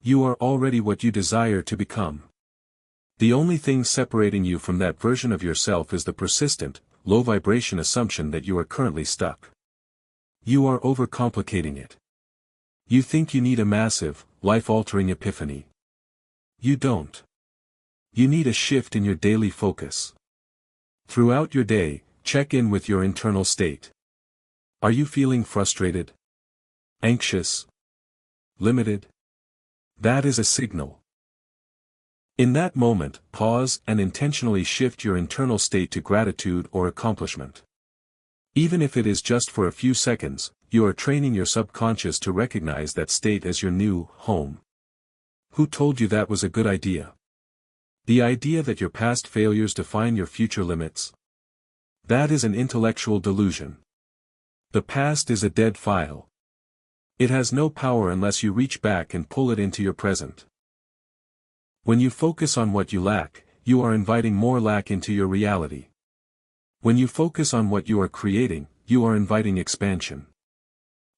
You are already what you desire to become. The only thing separating you from that version of yourself is the persistent, low-vibration assumption that you are currently stuck. You are overcomplicating it. You think you need a massive, life-altering epiphany. You don't. You need a shift in your daily focus. Throughout your day, check in with your internal state. Are you feeling frustrated? Anxious? Limited? That is a signal. In that moment, pause and intentionally shift your internal state to gratitude or accomplishment. Even if it is just for a few seconds, you are training your subconscious to recognize that state as your new home. Who told you that was a good idea? The idea that your past failures define your future limits? That is an intellectual delusion. The past is a dead file. It has no power unless you reach back and pull it into your present. When you focus on what you lack, you are inviting more lack into your reality. When you focus on what you are creating, you are inviting expansion.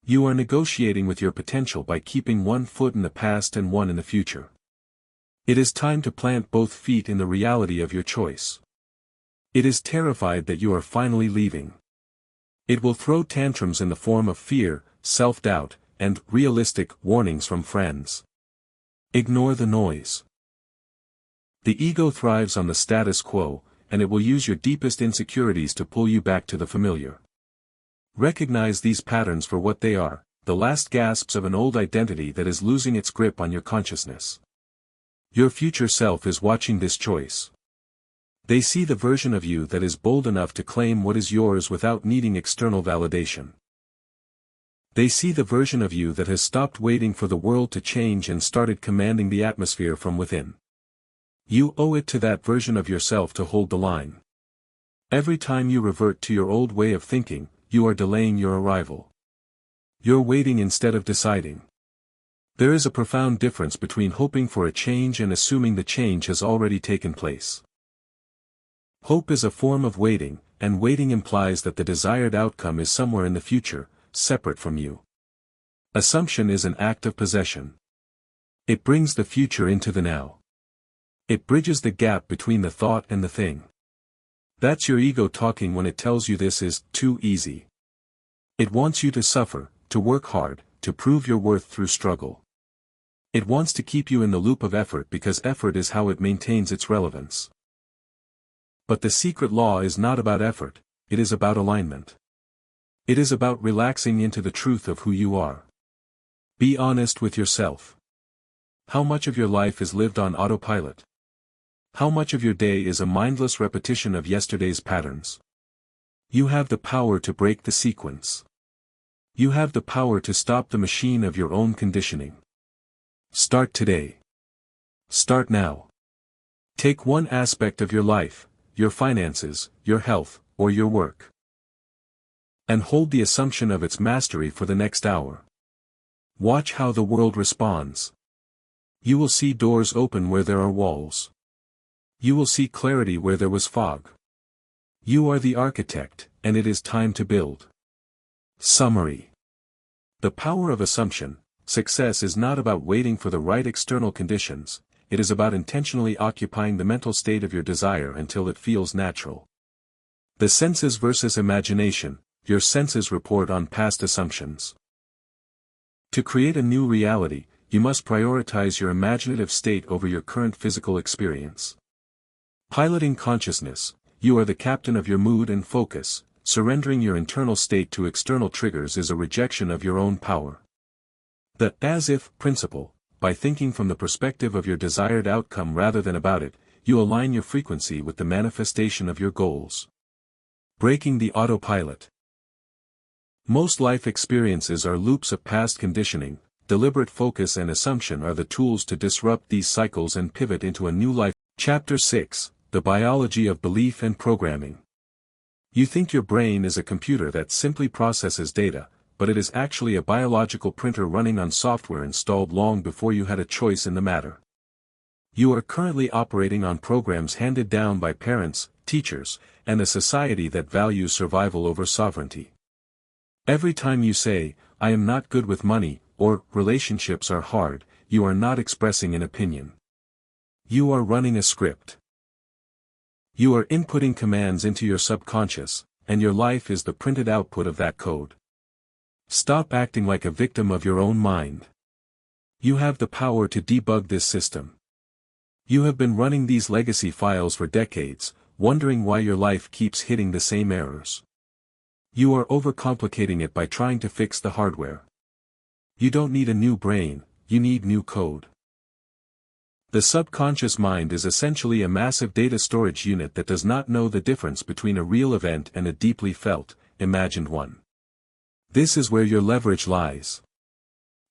You are negotiating with your potential by keeping one foot in the past and one in the future. It is time to plant both feet in the reality of your choice. It is terrified that you are finally leaving. It will throw tantrums in the form of fear, self-doubt, and realistic warnings from friends. Ignore the noise. The ego thrives on the status quo, and it will use your deepest insecurities to pull you back to the familiar. Recognize these patterns for what they are, the last gasps of an old identity that is losing its grip on your consciousness. Your future self is watching this choice. They see the version of you that is bold enough to claim what is yours without needing external validation. They see the version of you that has stopped waiting for the world to change and started commanding the atmosphere from within. You owe it to that version of yourself to hold the line. Every time you revert to your old way of thinking, you are delaying your arrival. You're waiting instead of deciding. There is a profound difference between hoping for a change and assuming the change has already taken place. Hope is a form of waiting, and waiting implies that the desired outcome is somewhere in the future, separate from you. Assumption is an act of possession. It brings the future into the now. It bridges the gap between the thought and the thing. That's your ego talking when it tells you this is too easy. It wants you to suffer, to work hard, to prove your worth through struggle. It wants to keep you in the loop of effort because effort is how it maintains its relevance. But the secret law is not about effort, it is about alignment. It is about relaxing into the truth of who you are. Be honest with yourself. How much of your life is lived on autopilot? How much of your day is a mindless repetition of yesterday's patterns? You have the power to break the sequence. You have the power to stop the machine of your own conditioning. Start today. Start now. Take one aspect of your life, your finances, your health, or your work, and hold the assumption of its mastery for the next hour. Watch how the world responds. You will see doors open where there are walls. You will see clarity where there was fog. You are the architect, and it is time to build. Summary. The power of assumption. Success is not about waiting for the right external conditions, it is about intentionally occupying the mental state of your desire until it feels natural. The senses versus imagination. Your senses report on past assumptions. To create a new reality, you must prioritize your imaginative state over your current physical experience. Piloting consciousness, you are the captain of your mood and focus. Surrendering your internal state to external triggers is a rejection of your own power. The as-if principle, by thinking from the perspective of your desired outcome rather than about it, you align your frequency with the manifestation of your goals. Breaking the autopilot. Most life experiences are loops of past conditioning. Deliberate focus and assumption are the tools to disrupt these cycles and pivot into a new life. Chapter 6, The Biology of Belief and Programming. You think your brain is a computer that simply processes data, but it is actually a biological printer running on software installed long before you had a choice in the matter. You are currently operating on programs handed down by parents, teachers, and a society that values survival over sovereignty. Every time you say, "I am not good with money," or "relationships are hard," you are not expressing an opinion. You are running a script. You are inputting commands into your subconscious, and your life is the printed output of that code. Stop acting like a victim of your own mind. You have the power to debug this system. You have been running these legacy files for decades, wondering why your life keeps hitting the same errors. You are overcomplicating it by trying to fix the hardware. You don't need a new brain, you need new code. The subconscious mind is essentially a massive data storage unit that does not know the difference between a real event and a deeply felt, imagined one. This is where your leverage lies.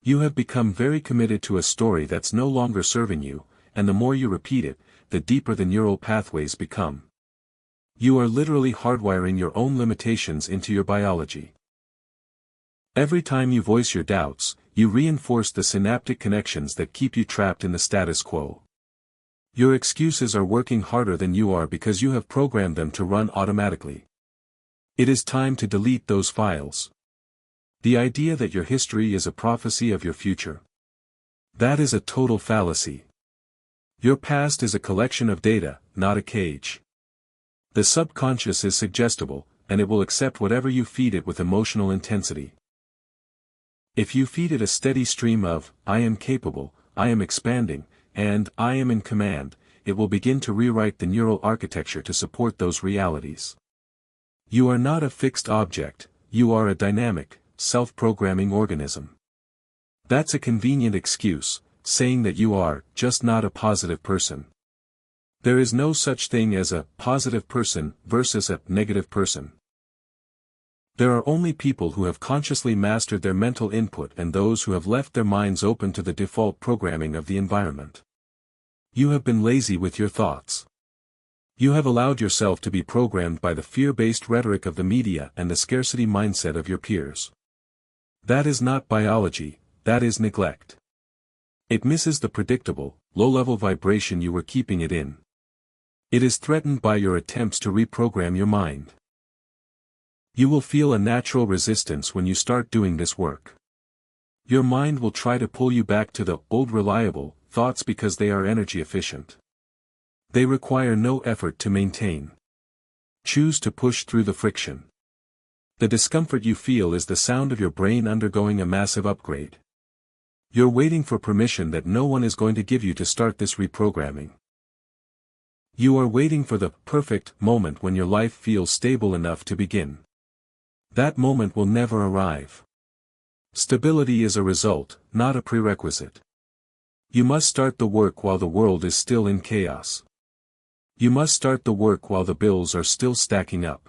You have become very committed to a story that's no longer serving you, and the more you repeat it, the deeper the neural pathways become. You are literally hardwiring your own limitations into your biology. Every time you voice your doubts, you reinforce the synaptic connections that keep you trapped in the status quo. Your excuses are working harder than you are because you have programmed them to run automatically. It is time to delete those files. The idea that your history is a prophecy of your future. That is a total fallacy. Your past is a collection of data, not a cage. The subconscious is suggestible, and it will accept whatever you feed it with emotional intensity. If you feed it a steady stream of, "I am capable, I am expanding," and "I am in command," it will begin to rewrite the neural architecture to support those realities. You are not a fixed object, you are a dynamic, self-programming organism. That's a convenient excuse, saying that you are just not a positive person. There is no such thing as a positive person versus a negative person. There are only people who have consciously mastered their mental input and those who have left their minds open to the default programming of the environment. You have been lazy with your thoughts. You have allowed yourself to be programmed by the fear-based rhetoric of the media and the scarcity mindset of your peers. That is not biology, that is neglect. It misses the predictable, low-level vibration you were keeping it in. It is threatened by your attempts to reprogram your mind. You will feel a natural resistance when you start doing this work. Your mind will try to pull you back to the old reliable thoughts because they are energy efficient. They require no effort to maintain. Choose to push through the friction. The discomfort you feel is the sound of your brain undergoing a massive upgrade. You're waiting for permission that no one is going to give you to start this reprogramming. You are waiting for the perfect moment when your life feels stable enough to begin. That moment will never arrive. Stability is a result, not a prerequisite. You must start the work while the world is still in chaos. You must start the work while the bills are still stacking up.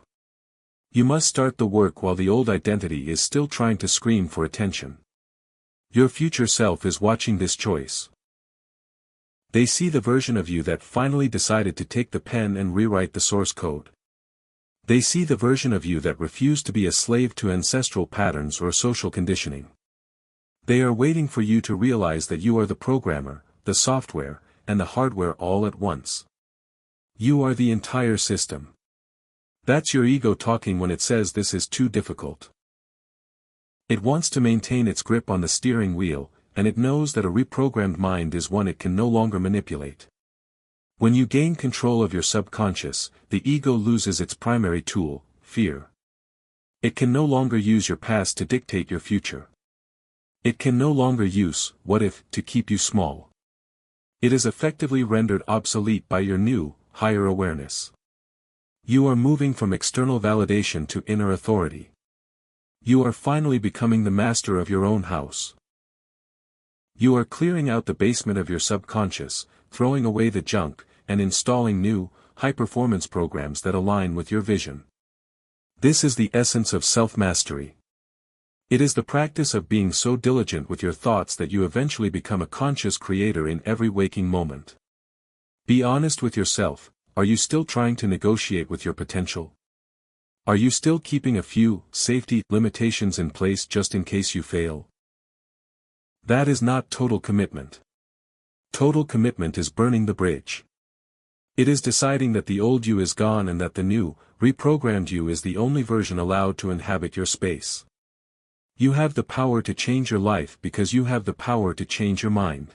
You must start the work while the old identity is still trying to scream for attention. Your future self is watching this choice. They see the version of you that finally decided to take the pen and rewrite the source code. They see the version of you that refused to be a slave to ancestral patterns or social conditioning. They are waiting for you to realize that you are the programmer, the software, and the hardware all at once. You are the entire system. That's your ego talking when it says this is too difficult. It wants to maintain its grip on the steering wheel, and it knows that a reprogrammed mind is one it can no longer manipulate. When you gain control of your subconscious, the ego loses its primary tool, fear. It can no longer use your past to dictate your future. It can no longer use "what if" to keep you small. It is effectively rendered obsolete by your new, higher awareness. You are moving from external validation to inner authority. You are finally becoming the master of your own house. You are clearing out the basement of your subconscious, throwing away the junk, and installing new, high-performance programs that align with your vision. This is the essence of self-mastery. It is the practice of being so diligent with your thoughts that you eventually become a conscious creator in every waking moment. Be honest with yourself. Are you still trying to negotiate with your potential? Are you still keeping a few safety limitations in place just in case you fail? That is not total commitment. Total commitment is burning the bridge. It is deciding that the old you is gone and that the new, reprogrammed you is the only version allowed to inhabit your space. You have the power to change your life because you have the power to change your mind.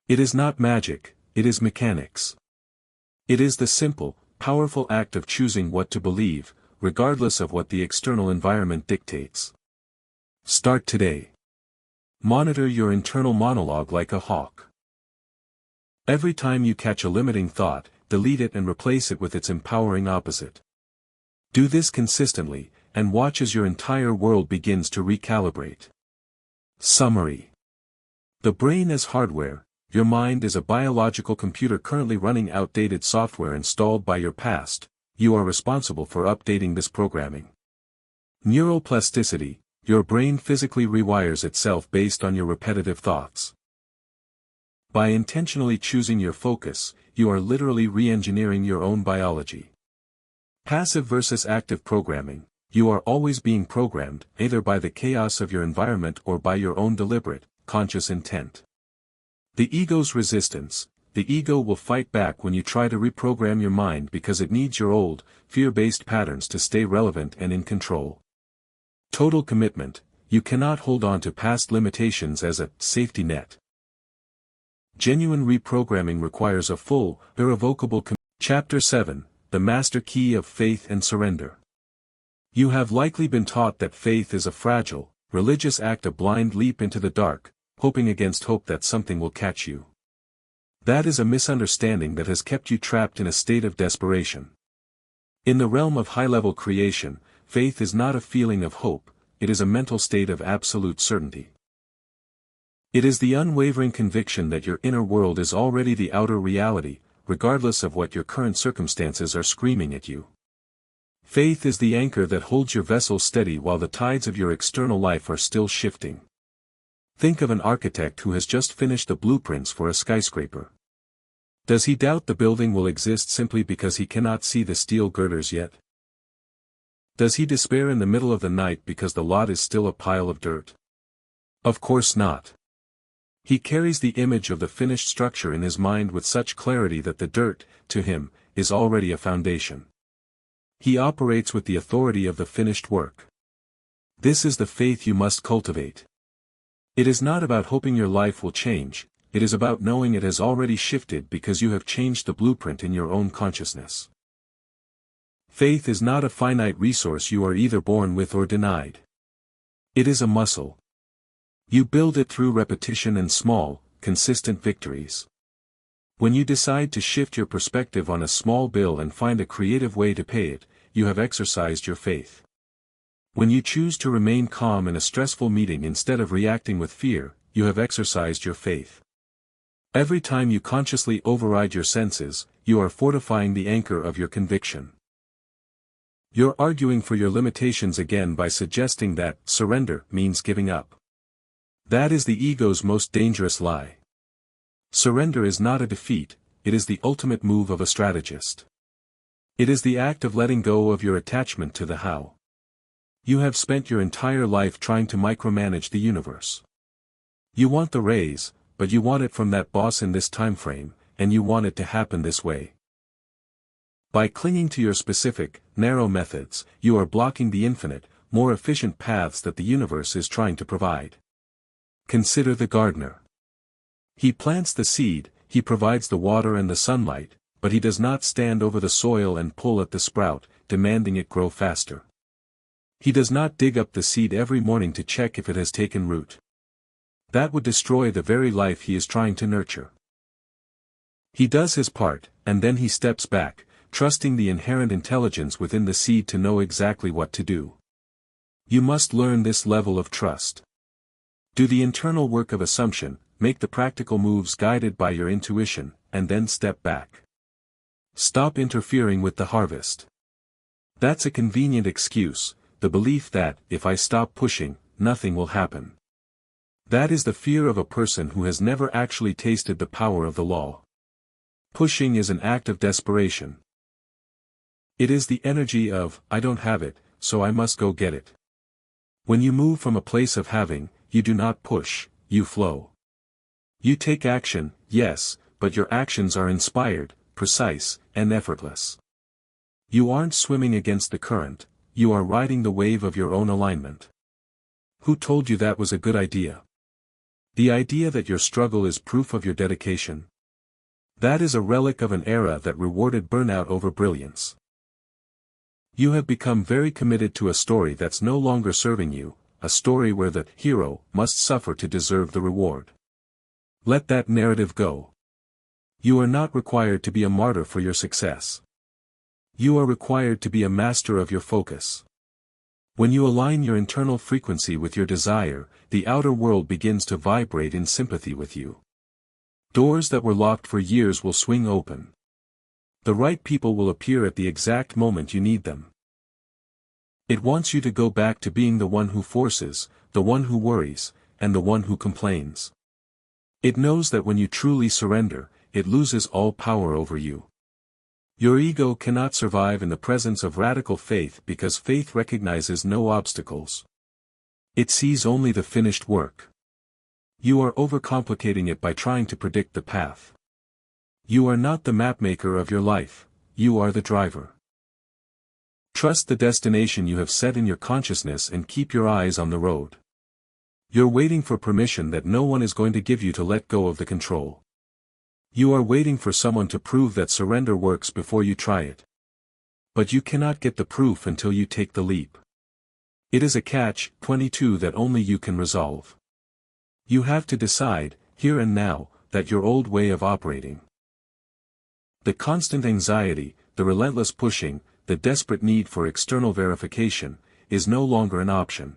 It is not magic, it is mechanics. It is the simple, powerful act of choosing what to believe, regardless of what the external environment dictates. Start today. Monitor your internal monologue like a hawk. Every time you catch a limiting thought, delete it and replace it with its empowering opposite. Do this consistently, and watch as your entire world begins to recalibrate. Summary. The brain as hardware. Your mind is a biological computer currently running outdated software installed by your past. You are responsible for updating this programming. Neuroplasticity. Your brain physically rewires itself based on your repetitive thoughts. By intentionally choosing your focus, you are literally re-engineering your own biology. Passive versus active programming. You are always being programmed, either by the chaos of your environment or by your own deliberate, conscious intent. The ego's resistance, the ego will fight back when you try to reprogram your mind because it needs your old, fear-based patterns to stay relevant and in control. Total commitment: you cannot hold on to past limitations as a safety net. Genuine reprogramming requires a full, irrevocable commitment. Chapter 7: The Master Key of Faith and Surrender. You have likely been taught that faith is a fragile, religious act, a blind leap into the dark, hoping against hope that something will catch you. That is a misunderstanding that has kept you trapped in a state of desperation. In the realm of high-level creation, faith is not a feeling of hope, it is a mental state of absolute certainty. It is the unwavering conviction that your inner world is already the outer reality, regardless of what your current circumstances are screaming at you. Faith is the anchor that holds your vessel steady while the tides of your external life are still shifting. Think of an architect who has just finished the blueprints for a skyscraper. Does he doubt the building will exist simply because he cannot see the steel girders yet? Does he despair in the middle of the night because the lot is still a pile of dirt? Of course not. He carries the image of the finished structure in his mind with such clarity that the dirt, to him, is already a foundation. He operates with the authority of the finished work. This is the faith you must cultivate. It is not about hoping your life will change, it is about knowing it has already shifted because you have changed the blueprint in your own consciousness. Faith is not a finite resource you are either born with or denied. It is a muscle. You build it through repetition and small, consistent victories. When you decide to shift your perspective on a small bill and find a creative way to pay it, you have exercised your faith. When you choose to remain calm in a stressful meeting instead of reacting with fear, you have exercised your faith. Every time you consciously override your senses, you are fortifying the anchor of your conviction. You're arguing for your limitations again by suggesting that surrender means giving up. That is the ego's most dangerous lie. Surrender is not a defeat, it is the ultimate move of a strategist. It is the act of letting go of your attachment to the how. You have spent your entire life trying to micromanage the universe. You want the raise, but you want it from that boss in this time frame, and you want it to happen this way. By clinging to your specific, narrow methods, you are blocking the infinite, more efficient paths that the universe is trying to provide. Consider the gardener. He plants the seed, he provides the water and the sunlight, but he does not stand over the soil and pull at the sprout, demanding it grow faster. He does not dig up the seed every morning to check if it has taken root. That would destroy the very life he is trying to nurture. He does his part, and then he steps back, trusting the inherent intelligence within the seed to know exactly what to do. You must learn this level of trust. Do the internal work of assumption, make the practical moves guided by your intuition, and then step back. Stop interfering with the harvest. That's a convenient excuse, the belief that, if I stop pushing, nothing will happen. That is the fear of a person who has never actually tasted the power of the law. Pushing is an act of desperation. It is the energy of, I don't have it, so I must go get it. When you move from a place of having, you do not push, you flow. You take action, yes, but your actions are inspired, precise, and effortless. You aren't swimming against the current, you are riding the wave of your own alignment. Who told you that was a good idea? The idea that your struggle is proof of your dedication? That is a relic of an era that rewarded burnout over brilliance. You have become very committed to a story that's no longer serving you, a story where the hero must suffer to deserve the reward. Let that narrative go. You are not required to be a martyr for your success. You are required to be a master of your focus. When you align your internal frequency with your desire, the outer world begins to vibrate in sympathy with you. Doors that were locked for years will swing open. The right people will appear at the exact moment you need them. It wants you to go back to being the one who forces, the one who worries, and the one who complains. It knows that when you truly surrender, it loses all power over you. Your ego cannot survive in the presence of radical faith because faith recognizes no obstacles. It sees only the finished work. You are overcomplicating it by trying to predict the path. You are not the mapmaker of your life, you are the driver. Trust the destination you have set in your consciousness and keep your eyes on the road. You're waiting for permission that no one is going to give you to let go of the control. You are waiting for someone to prove that surrender works before you try it. But you cannot get the proof until you take the leap. It is a catch-22 that only you can resolve. You have to decide, here and now, that your old way of operating, the constant anxiety, the relentless pushing, the desperate need for external verification, is no longer an option.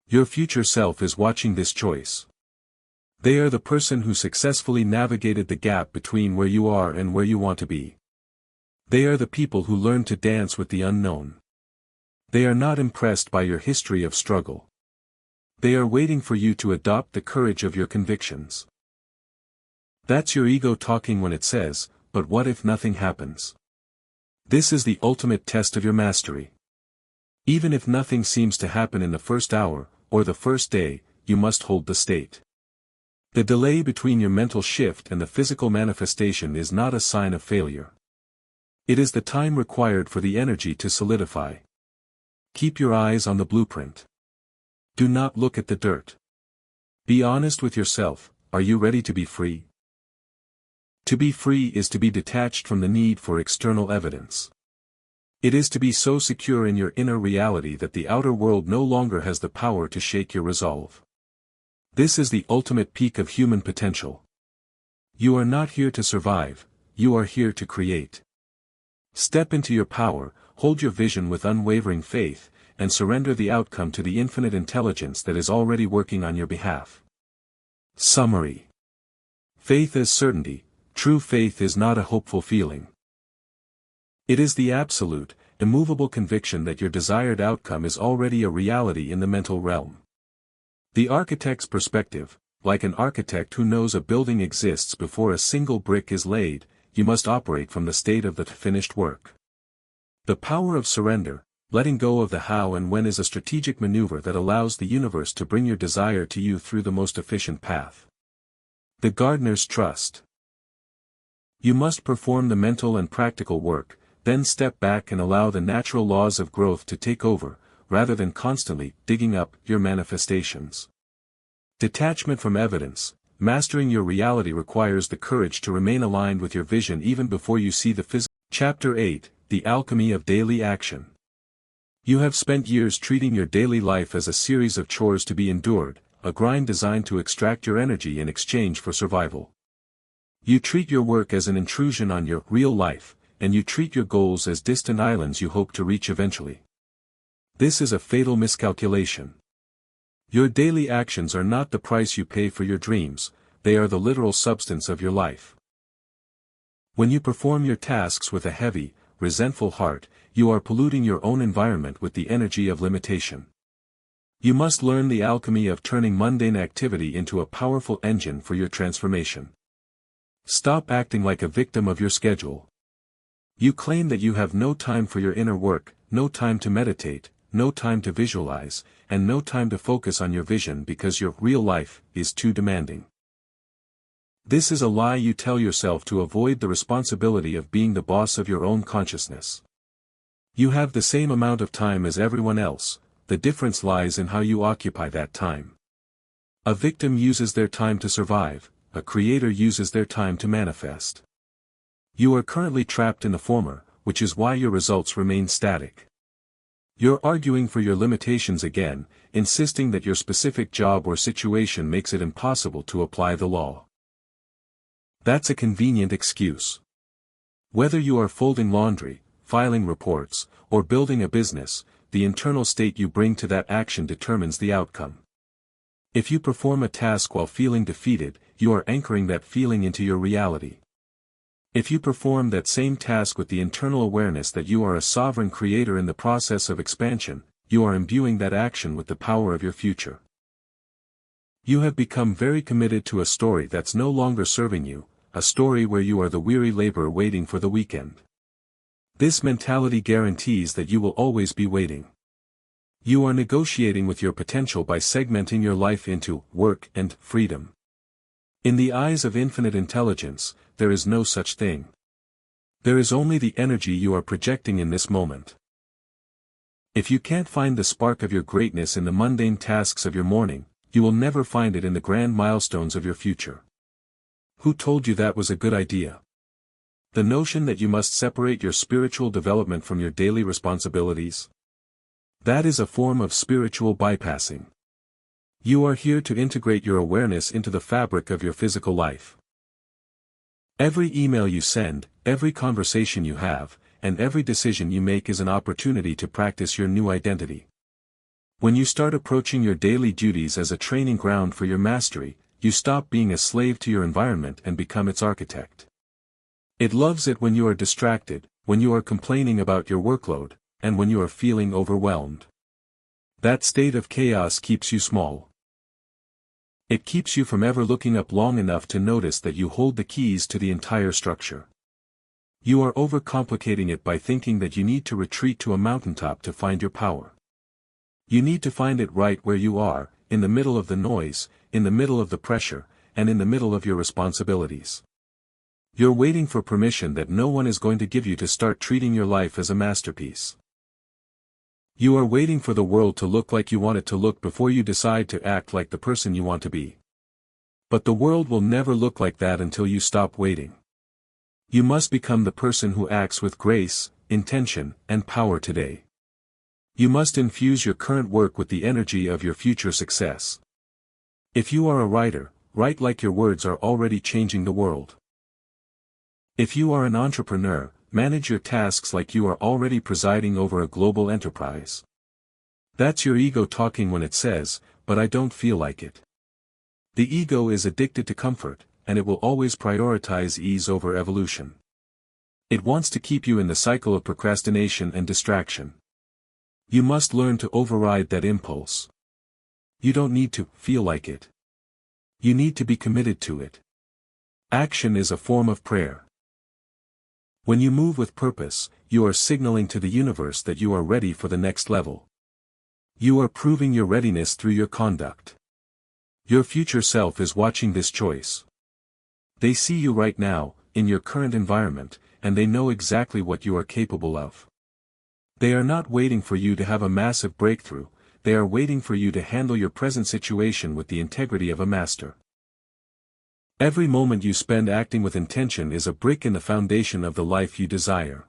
Your future self is watching this choice. They are the person who successfully navigated the gap between where you are and where you want to be. They are the people who learn to dance with the unknown. They are not impressed by your history of struggle. They are waiting for you to adopt the courage of your convictions. That's your ego talking when it says, "But what if nothing happens?" This is the ultimate test of your mastery. Even if nothing seems to happen in the first hour, or the first day, you must hold the state. The delay between your mental shift and the physical manifestation is not a sign of failure. It is the time required for the energy to solidify. Keep your eyes on the blueprint. Do not look at the dirt. Be honest with yourself, are you ready to be free? To be free is to be detached from the need for external evidence. It is to be so secure in your inner reality that the outer world no longer has the power to shake your resolve. This is the ultimate peak of human potential. You are not here to survive, you are here to create. Step into your power, hold your vision with unwavering faith, and surrender the outcome to the infinite intelligence that is already working on your behalf. Summary. Faith is certainty. True faith is not a hopeful feeling. It is the absolute, immovable conviction that your desired outcome is already a reality in the mental realm. The architect's perspective, like an architect who knows a building exists before a single brick is laid, you must operate from the state of the finished work. The power of surrender, letting go of the how and when, is a strategic maneuver that allows the universe to bring your desire to you through the most efficient path. The gardener's trust. You must perform the mental and practical work, then step back and allow the natural laws of growth to take over, rather than constantly digging up your manifestations. Detachment from evidence. Mastering your reality requires the courage to remain aligned with your vision even before you see the physical. Chapter 8, The Alchemy of Daily Action. You have spent years treating your daily life as a series of chores to be endured, a grind designed to extract your energy in exchange for survival. You treat your work as an intrusion on your real life, and you treat your goals as distant islands you hope to reach eventually. This is a fatal miscalculation. Your daily actions are not the price you pay for your dreams, they are the literal substance of your life. When you perform your tasks with a heavy, resentful heart, you are polluting your own environment with the energy of limitation. You must learn the alchemy of turning mundane activity into a powerful engine for your transformation. Stop acting like a victim of your schedule. You claim that you have no time for your inner work, no time to meditate, no time to visualize, and no time to focus on your vision because your real life is too demanding. This is a lie you tell yourself to avoid the responsibility of being the boss of your own consciousness. You have the same amount of time as everyone else, the difference lies in how you occupy that time. A victim uses their time to survive, a creator uses their time to manifest. You are currently trapped in the former, which is why your results remain static. You're arguing for your limitations again, insisting that your specific job or situation makes it impossible to apply the law. That's a convenient excuse. Whether you are folding laundry, filing reports, or building a business, the internal state you bring to that action determines the outcome. If you perform a task while feeling defeated, you are anchoring that feeling into your reality. If you perform that same task with the internal awareness that you are a sovereign creator in the process of expansion, you are imbuing that action with the power of your future. You have become very committed to a story that's no longer serving you, a story where you are the weary laborer waiting for the weekend. This mentality guarantees that you will always be waiting. You are negotiating with your potential by segmenting your life into work and freedom. In the eyes of infinite intelligence, there is no such thing. There is only the energy you are projecting in this moment. If you can't find the spark of your greatness in the mundane tasks of your morning, you will never find it in the grand milestones of your future. Who told you that was a good idea? The notion that you must separate your spiritual development from your daily responsibilities? That is a form of spiritual bypassing. You are here to integrate your awareness into the fabric of your physical life. Every email you send, every conversation you have, and every decision you make is an opportunity to practice your new identity. When you start approaching your daily duties as a training ground for your mastery, you stop being a slave to your environment and become its architect. It loves it when you are distracted, when you are complaining about your workload, and when you are feeling overwhelmed. That state of chaos keeps you small. It keeps you from ever looking up long enough to notice that you hold the keys to the entire structure. You are overcomplicating it by thinking that you need to retreat to a mountaintop to find your power. You need to find it right where you are, in the middle of the noise, in the middle of the pressure, and in the middle of your responsibilities. You're waiting for permission that no one is going to give you to start treating your life as a masterpiece. You are waiting for the world to look like you want it to look before you decide to act like the person you want to be. But the world will never look like that until you stop waiting. You must become the person who acts with grace, intention, and power today. You must infuse your current work with the energy of your future success. If you are a writer, write like your words are already changing the world. If you are an entrepreneur, manage your tasks like you are already presiding over a global enterprise. That's your ego talking when it says, "But I don't feel like it." The ego is addicted to comfort, and it will always prioritize ease over evolution. It wants to keep you in the cycle of procrastination and distraction. You must learn to override that impulse. You don't need to feel like it. You need to be committed to it. Action is a form of prayer. When you move with purpose, you are signaling to the universe that you are ready for the next level. You are proving your readiness through your conduct. Your future self is watching this choice. They see you right now, in your current environment, and they know exactly what you are capable of. They are not waiting for you to have a massive breakthrough, they are waiting for you to handle your present situation with the integrity of a master. Every moment you spend acting with intention is a brick in the foundation of the life you desire.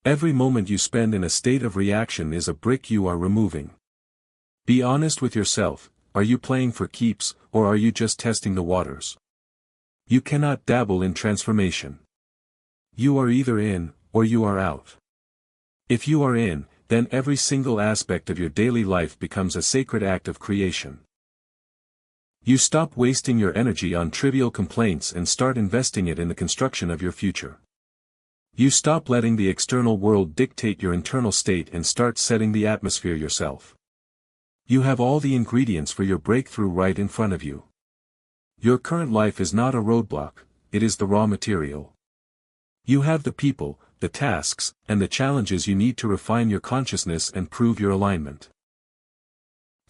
Every moment you spend in a state of reaction is a brick you are removing. Be honest with yourself, are you playing for keeps, or are you just testing the waters? You cannot dabble in transformation. You are either in, or you are out. If you are in, then every single aspect of your daily life becomes a sacred act of creation. You stop wasting your energy on trivial complaints and start investing it in the construction of your future. You stop letting the external world dictate your internal state and start setting the atmosphere yourself. You have all the ingredients for your breakthrough right in front of you. Your current life is not a roadblock, it is the raw material. You have the people, the tasks, and the challenges you need to refine your consciousness and prove your alignment.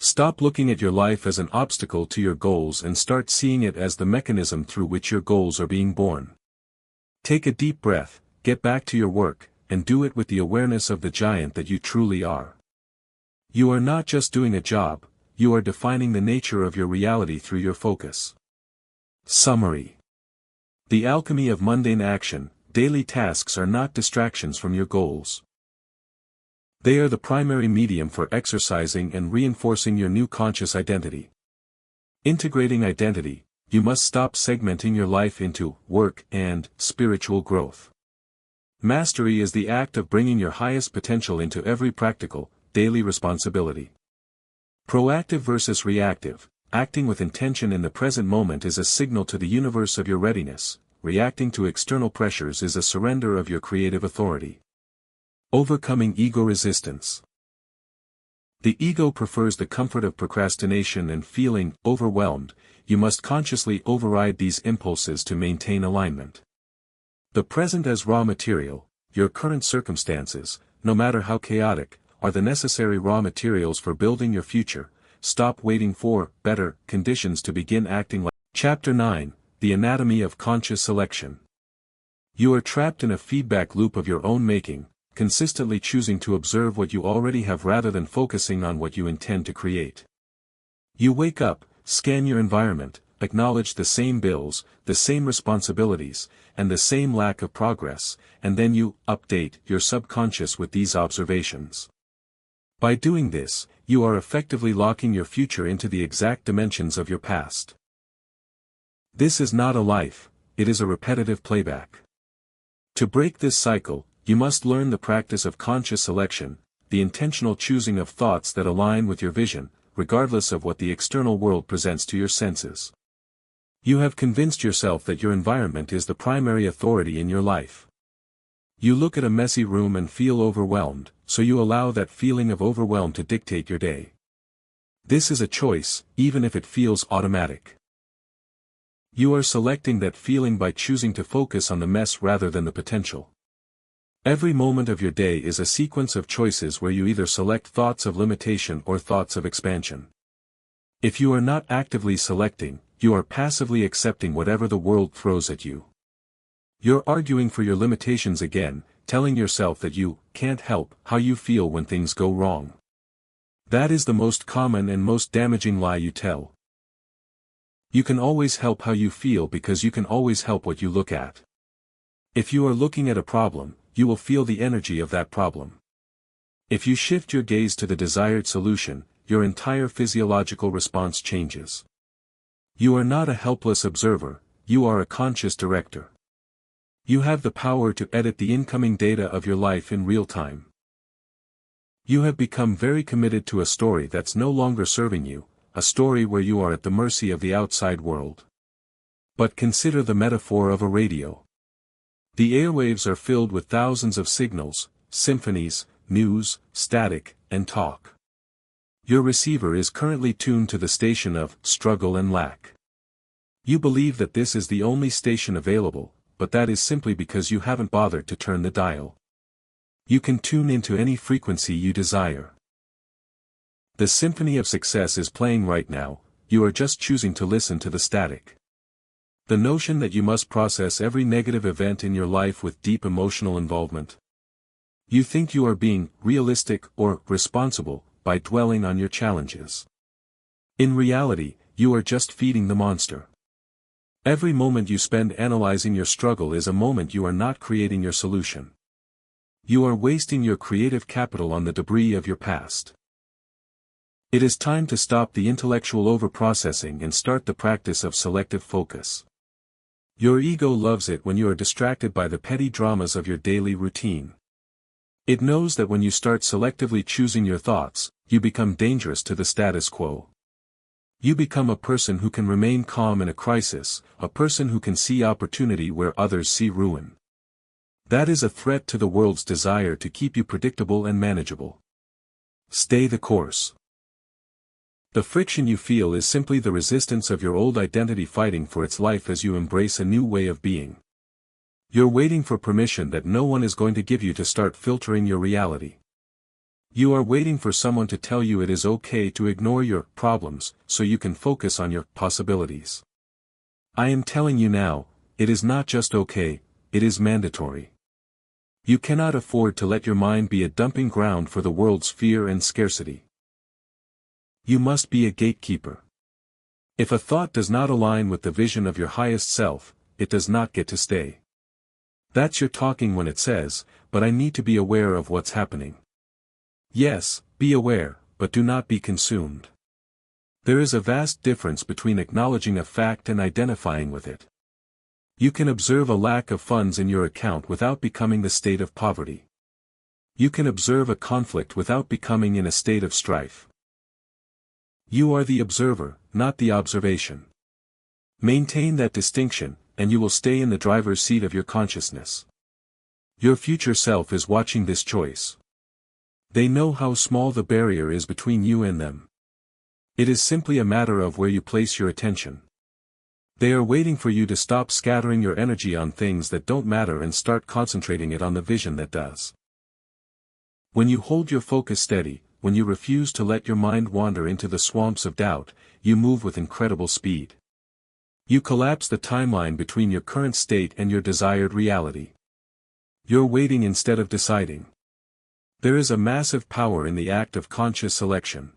Stop looking at your life as an obstacle to your goals and start seeing it as the mechanism through which your goals are being born. Take a deep breath, get back to your work, and do it with the awareness of the giant that you truly are. You are not just doing a job, you are defining the nature of your reality through your focus. Summary. The alchemy of mundane action, daily tasks are not distractions from your goals. They are the primary medium for exercising and reinforcing your new conscious identity. Integrating identity, you must stop segmenting your life into work and spiritual growth. Mastery is the act of bringing your highest potential into every practical, daily responsibility. Proactive versus reactive, acting with intention in the present moment is a signal to the universe of your readiness, reacting to external pressures is a surrender of your creative authority. Overcoming ego resistance. The ego prefers the comfort of procrastination and feeling overwhelmed, you must consciously override these impulses to maintain alignment. The present as raw material, your current circumstances, no matter how chaotic, are the necessary raw materials for building your future. Stop waiting for better conditions to begin acting like Chapter 9, The Anatomy of Conscious Selection. You are trapped in a feedback loop of your own making, consistently choosing to observe what you already have rather than focusing on what you intend to create. You wake up, scan your environment, acknowledge the same bills, the same responsibilities, and the same lack of progress, and then you update your subconscious with these observations. By doing this, you are effectively locking your future into the exact dimensions of your past. This is not a life, it is a repetitive playback. To break this cycle, you must learn the practice of conscious selection, the intentional choosing of thoughts that align with your vision, regardless of what the external world presents to your senses. You have convinced yourself that your environment is the primary authority in your life. You look at a messy room and feel overwhelmed, so you allow that feeling of overwhelm to dictate your day. This is a choice, even if it feels automatic. You are selecting that feeling by choosing to focus on the mess rather than the potential. Every moment of your day is a sequence of choices where you either select thoughts of limitation or thoughts of expansion. If you are not actively selecting, you are passively accepting whatever the world throws at you. You're arguing for your limitations again, telling yourself that you can't help how you feel when things go wrong. That is the most common and most damaging lie you tell. You can always help how you feel because you can always help what you look at. If you are looking at a problem, you will feel the energy of that problem. If you shift your gaze to the desired solution, your entire physiological response changes. You are not a helpless observer, you are a conscious director. You have the power to edit the incoming data of your life in real time. You have become very committed to a story that's no longer serving you, a story where you are at the mercy of the outside world. But consider the metaphor of a radio. The airwaves are filled with thousands of signals, symphonies, news, static, and talk. Your receiver is currently tuned to the station of struggle and lack. You believe that this is the only station available, but that is simply because you haven't bothered to turn the dial. You can tune into any frequency you desire. The symphony of success is playing right now, you are just choosing to listen to the static. The notion that you must process every negative event in your life with deep emotional involvement. You think you are being realistic or responsible by dwelling on your challenges. In reality, you are just feeding the monster. Every moment you spend analyzing your struggle is a moment you are not creating your solution. You are wasting your creative capital on the debris of your past. It is time to stop the intellectual overprocessing and start the practice of selective focus. Your ego loves it when you are distracted by the petty dramas of your daily routine. It knows that when you start selectively choosing your thoughts, you become dangerous to the status quo. You become a person who can remain calm in a crisis, a person who can see opportunity where others see ruin. That is a threat to the world's desire to keep you predictable and manageable. Stay the course. The friction you feel is simply the resistance of your old identity fighting for its life as you embrace a new way of being. You're waiting for permission that no one is going to give you to start filtering your reality. You are waiting for someone to tell you it is okay to ignore your problems so you can focus on your possibilities. I am telling you now, it is not just okay, it is mandatory. You cannot afford to let your mind be a dumping ground for the world's fear and scarcity. You must be a gatekeeper. If a thought does not align with the vision of your highest self, it does not get to stay. That's your talking when it says, but I need to be aware of what's happening. Yes, be aware, but do not be consumed. There is a vast difference between acknowledging a fact and identifying with it. You can observe a lack of funds in your account without becoming the state of poverty. You can observe a conflict without becoming in a state of strife. You are the observer, not the observation. Maintain that distinction, and you will stay in the driver's seat of your consciousness. Your future self is watching this choice. They know how small the barrier is between you and them. It is simply a matter of where you place your attention. They are waiting for you to stop scattering your energy on things that don't matter and start concentrating it on the vision that does. When you hold your focus steady, when you refuse to let your mind wander into the swamps of doubt, you move with incredible speed. You collapse the timeline between your current state and your desired reality. You're waiting instead of deciding. There is a massive power in the act of conscious selection.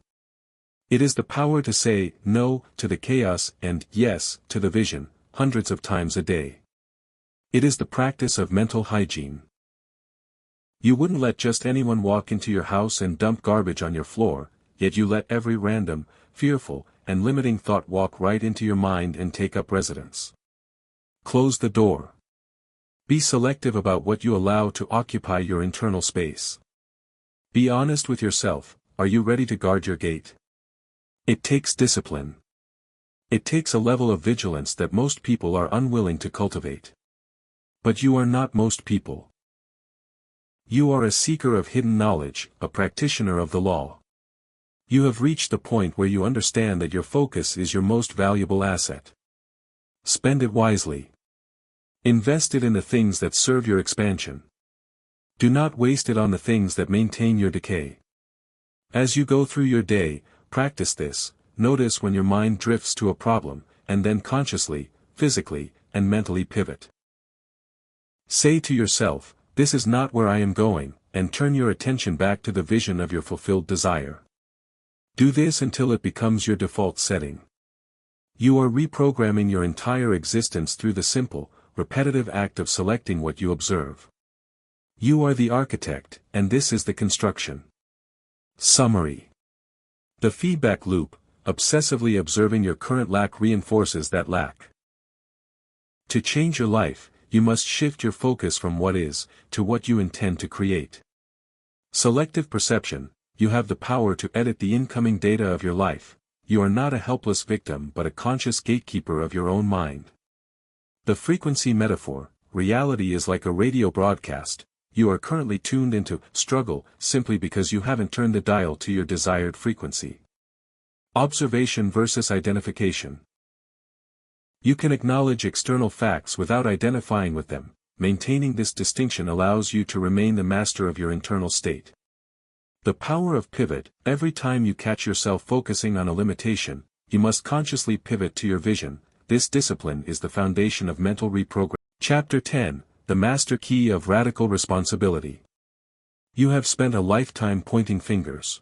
It is the power to say no to the chaos and yes to the vision, hundreds of times a day. It is the practice of mental hygiene. You wouldn't let just anyone walk into your house and dump garbage on your floor, yet you let every random, fearful, and limiting thought walk right into your mind and take up residence. Close the door. Be selective about what you allow to occupy your internal space. Be honest with yourself, are you ready to guard your gate? It takes discipline. It takes a level of vigilance that most people are unwilling to cultivate. But you are not most people. You are a seeker of hidden knowledge, a practitioner of the law. You have reached the point where you understand that your focus is your most valuable asset. Spend it wisely. Invest it in the things that serve your expansion. Do not waste it on the things that maintain your decay. As you go through your day, practice this, notice when your mind drifts to a problem, and then consciously, physically, and mentally pivot. Say to yourself, this is not where I am going, and turn your attention back to the vision of your fulfilled desire. Do this until it becomes your default setting. You are reprogramming your entire existence through the simple, repetitive act of selecting what you observe. You are the architect, and this is the construction. Summary. The feedback loop, obsessively observing your current lack reinforces that lack. To change your life, you must shift your focus from what is, to what you intend to create. Selective perception, you have the power to edit the incoming data of your life. You are not a helpless victim but a conscious gatekeeper of your own mind. The frequency metaphor, reality is like a radio broadcast. You are currently tuned into struggle simply because you haven't turned the dial to your desired frequency. Observation versus identification. You can acknowledge external facts without identifying with them. Maintaining this distinction allows you to remain the master of your internal state. The power of pivot. Every time you catch yourself focusing on a limitation, you must consciously pivot to your vision. This discipline is the foundation of mental reprogramming. Chapter 10. The Master Key of Radical Responsibility. You have spent a lifetime pointing fingers.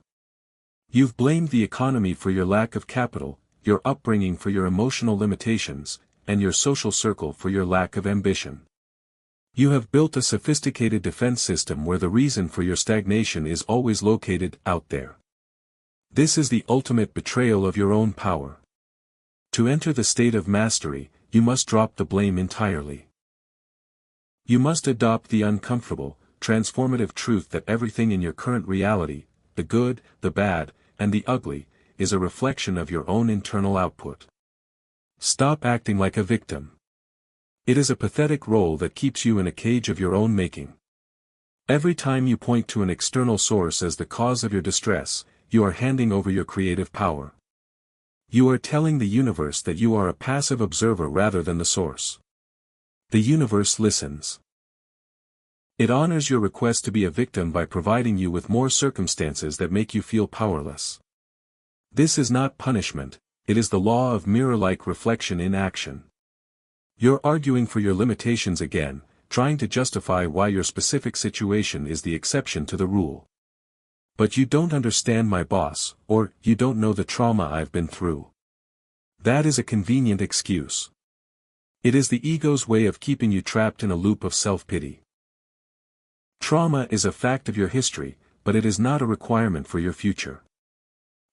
You've blamed the economy for your lack of capital, your upbringing for your emotional limitations, and your social circle for your lack of ambition. You have built a sophisticated defense system where the reason for your stagnation is always located out there. This is the ultimate betrayal of your own power. To enter the state of mastery, you must drop the blame entirely. You must adopt the uncomfortable, transformative truth that everything in your current reality, the good, the bad, and the ugly, is a reflection of your own internal output. Stop acting like a victim. It is a pathetic role that keeps you in a cage of your own making. Every time you point to an external source as the cause of your distress, you are handing over your creative power. You are telling the universe that you are a passive observer rather than the source. The universe listens. It honors your request to be a victim by providing you with more circumstances that make you feel powerless. This is not punishment, it is the law of mirror-like reflection in action. You're arguing for your limitations again, trying to justify why your specific situation is the exception to the rule. But you don't understand my boss, or you don't know the trauma I've been through. That is a convenient excuse. It is the ego's way of keeping you trapped in a loop of self-pity. Trauma is a fact of your history, but it is not a requirement for your future.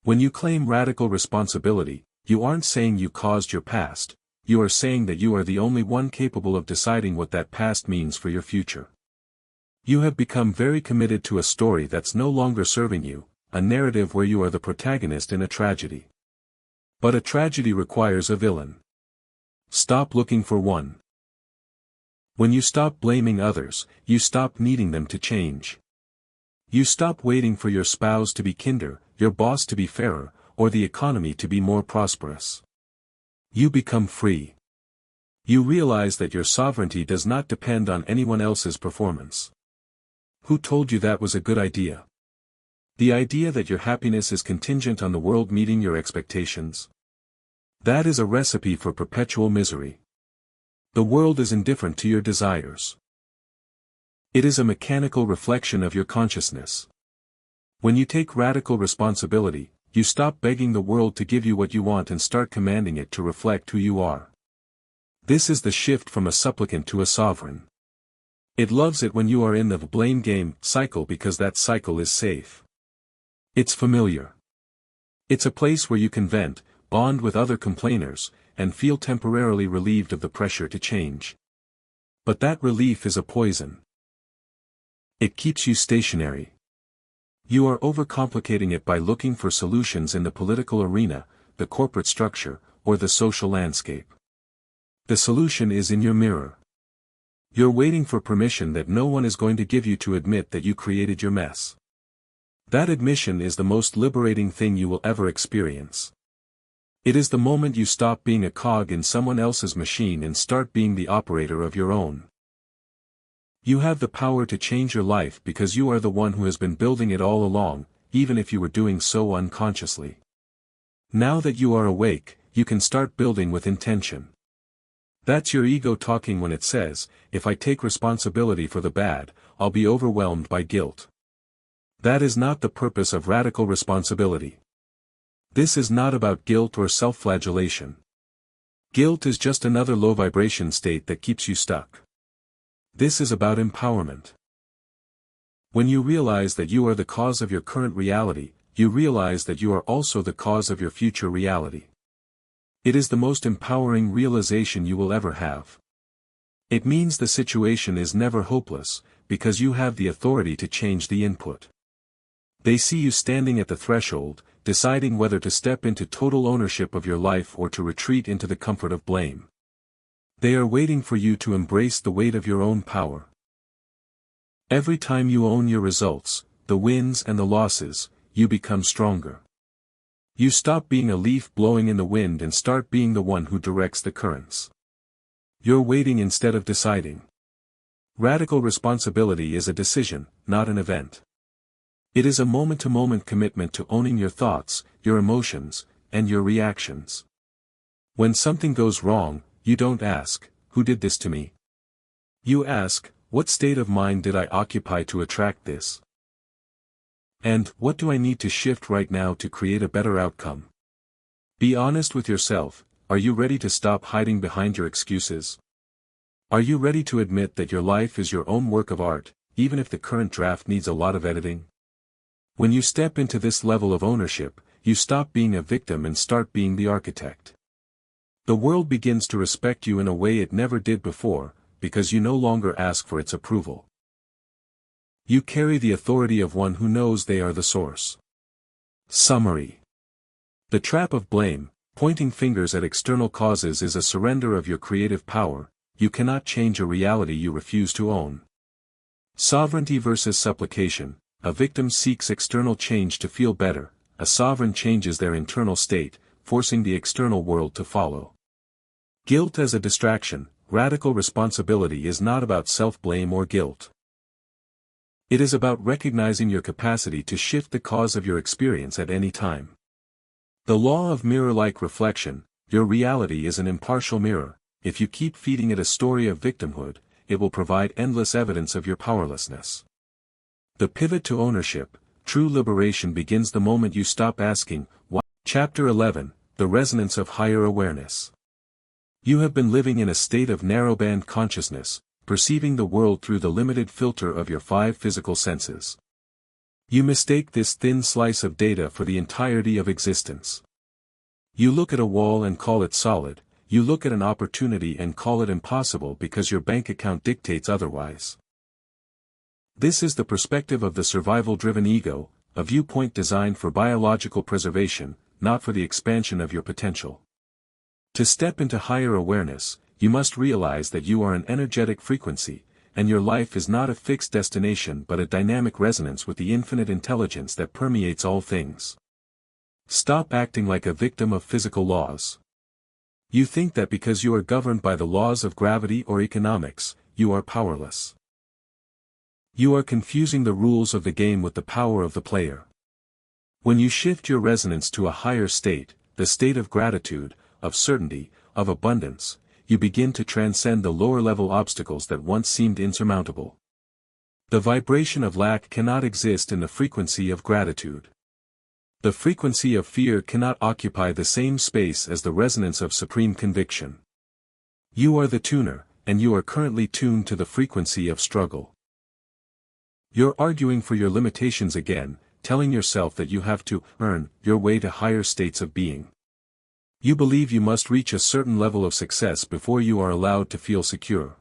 When you claim radical responsibility, you aren't saying you caused your past, you are saying that you are the only one capable of deciding what that past means for your future. You have become very committed to a story that's no longer serving you, a narrative where you are the protagonist in a tragedy. But a tragedy requires a villain. Stop looking for one. When you stop blaming others, you stop needing them to change. You stop waiting for your spouse to be kinder, your boss to be fairer, or the economy to be more prosperous. You become free. You realize that your sovereignty does not depend on anyone else's performance. Who told you that was a good idea? The idea that your happiness is contingent on the world meeting your expectations? That is a recipe for perpetual misery. The world is indifferent to your desires. It is a mechanical reflection of your consciousness. When you take radical responsibility, you stop begging the world to give you what you want and start commanding it to reflect who you are. This is the shift from a supplicant to a sovereign. It loves it when you are in the blame game cycle because that cycle is safe. It's familiar. It's a place where you can vent, bond with other complainers, and feel temporarily relieved of the pressure to change. But that relief is a poison. It keeps you stationary. You are overcomplicating it by looking for solutions in the political arena, the corporate structure, or the social landscape. The solution is in your mirror. You're waiting for permission that no one is going to give you to admit that you created your mess. That admission is the most liberating thing you will ever experience. It is the moment you stop being a cog in someone else's machine and start being the operator of your own. You have the power to change your life because you are the one who has been building it all along, even if you were doing so unconsciously. Now that you are awake, you can start building with intention. That's your ego talking when it says, if I take responsibility for the bad, I'll be overwhelmed by guilt. That is not the purpose of radical responsibility. This is not about guilt or self-flagellation. Guilt is just another low vibration state that keeps you stuck. This is about empowerment. When you realize that you are the cause of your current reality, you realize that you are also the cause of your future reality. It is the most empowering realization you will ever have. It means the situation is never hopeless, because you have the authority to change the input. They see you standing at the threshold, deciding whether to step into total ownership of your life or to retreat into the comfort of blame. They are waiting for you to embrace the weight of your own power. Every time you own your results, the wins and the losses, you become stronger. You stop being a leaf blowing in the wind and start being the one who directs the currents. You're waiting instead of deciding. Radical responsibility is a decision, not an event. It is a moment-to-moment commitment to owning your thoughts, your emotions, and your reactions. When something goes wrong, you don't ask, who did this to me? You ask, what state of mind did I occupy to attract this? And, what do I need to shift right now to create a better outcome? Be honest with yourself, are you ready to stop hiding behind your excuses? Are you ready to admit that your life is your own work of art, even if the current draft needs a lot of editing? When you step into this level of ownership, you stop being a victim and start being the architect. The world begins to respect you in a way it never did before, because you no longer ask for its approval. You carry the authority of one who knows they are the source. Summary. The trap of blame, pointing fingers at external causes, is a surrender of your creative power. You cannot change a reality you refuse to own. Sovereignty versus supplication. A victim seeks external change to feel better, a sovereign changes their internal state, forcing the external world to follow. Guilt as a distraction. Radical responsibility is not about self-blame or guilt. It is about recognizing your capacity to shift the cause of your experience at any time. The law of mirror-like reflection. Your reality is an impartial mirror. If you keep feeding it a story of victimhood, it will provide endless evidence of your powerlessness. The pivot to ownership. True liberation begins the moment you stop asking, why? Chapter 11, The Resonance of Higher Awareness. You have been living in a state of narrowband consciousness, perceiving the world through the limited filter of your 5 physical senses. You mistake this thin slice of data for the entirety of existence. You look at a wall and call it solid, you look at an opportunity and call it impossible because your bank account dictates otherwise. This is the perspective of the survival-driven ego, a viewpoint designed for biological preservation, not for the expansion of your potential. To step into higher awareness, you must realize that you are an energetic frequency, and your life is not a fixed destination but a dynamic resonance with the infinite intelligence that permeates all things. Stop acting like a victim of physical laws. You think that because you are governed by the laws of gravity or economics, you are powerless. You are confusing the rules of the game with the power of the player. When you shift your resonance to a higher state, the state of gratitude, of certainty, of abundance, you begin to transcend the lower-level obstacles that once seemed insurmountable. The vibration of lack cannot exist in the frequency of gratitude. The frequency of fear cannot occupy the same space as the resonance of supreme conviction. You are the tuner, and you are currently tuned to the frequency of struggle. You're arguing for your limitations again, telling yourself that you have to earn your way to higher states of being. You believe you must reach a certain level of success before you are allowed to feel secure.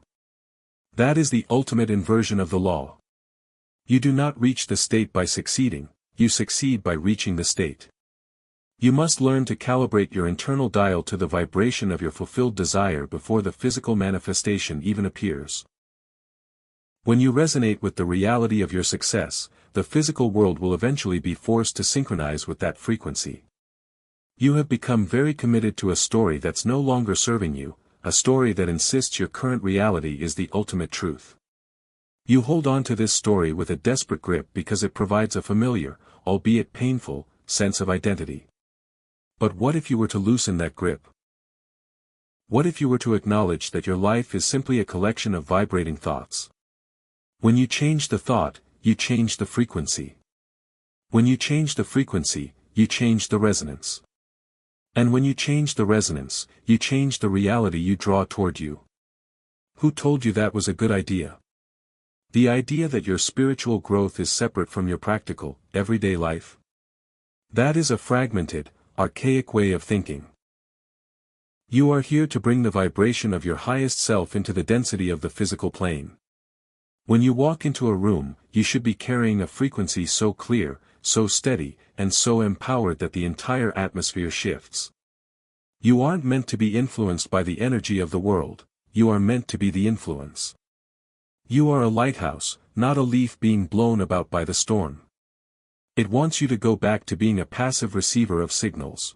That is the ultimate inversion of the law. You do not reach the state by succeeding, you succeed by reaching the state. You must learn to calibrate your internal dial to the vibration of your fulfilled desire before the physical manifestation even appears. When you resonate with the reality of your success, the physical world will eventually be forced to synchronize with that frequency. You have become very committed to a story that's no longer serving you, a story that insists your current reality is the ultimate truth. You hold on to this story with a desperate grip because it provides a familiar, albeit painful, sense of identity. But what if you were to loosen that grip? What if you were to acknowledge that your life is simply a collection of vibrating thoughts? When you change the thought, you change the frequency. When you change the frequency, you change the resonance. And when you change the resonance, you change the reality you draw toward you. Who told you that was a good idea? The idea that your spiritual growth is separate from your practical, everyday life? That is a fragmented, archaic way of thinking. You are here to bring the vibration of your highest self into the density of the physical plane. When you walk into a room, you should be carrying a frequency so clear, so steady, and so empowered that the entire atmosphere shifts. You aren't meant to be influenced by the energy of the world, you are meant to be the influence. You are a lighthouse, not a leaf being blown about by the storm. It wants you to go back to being a passive receiver of signals.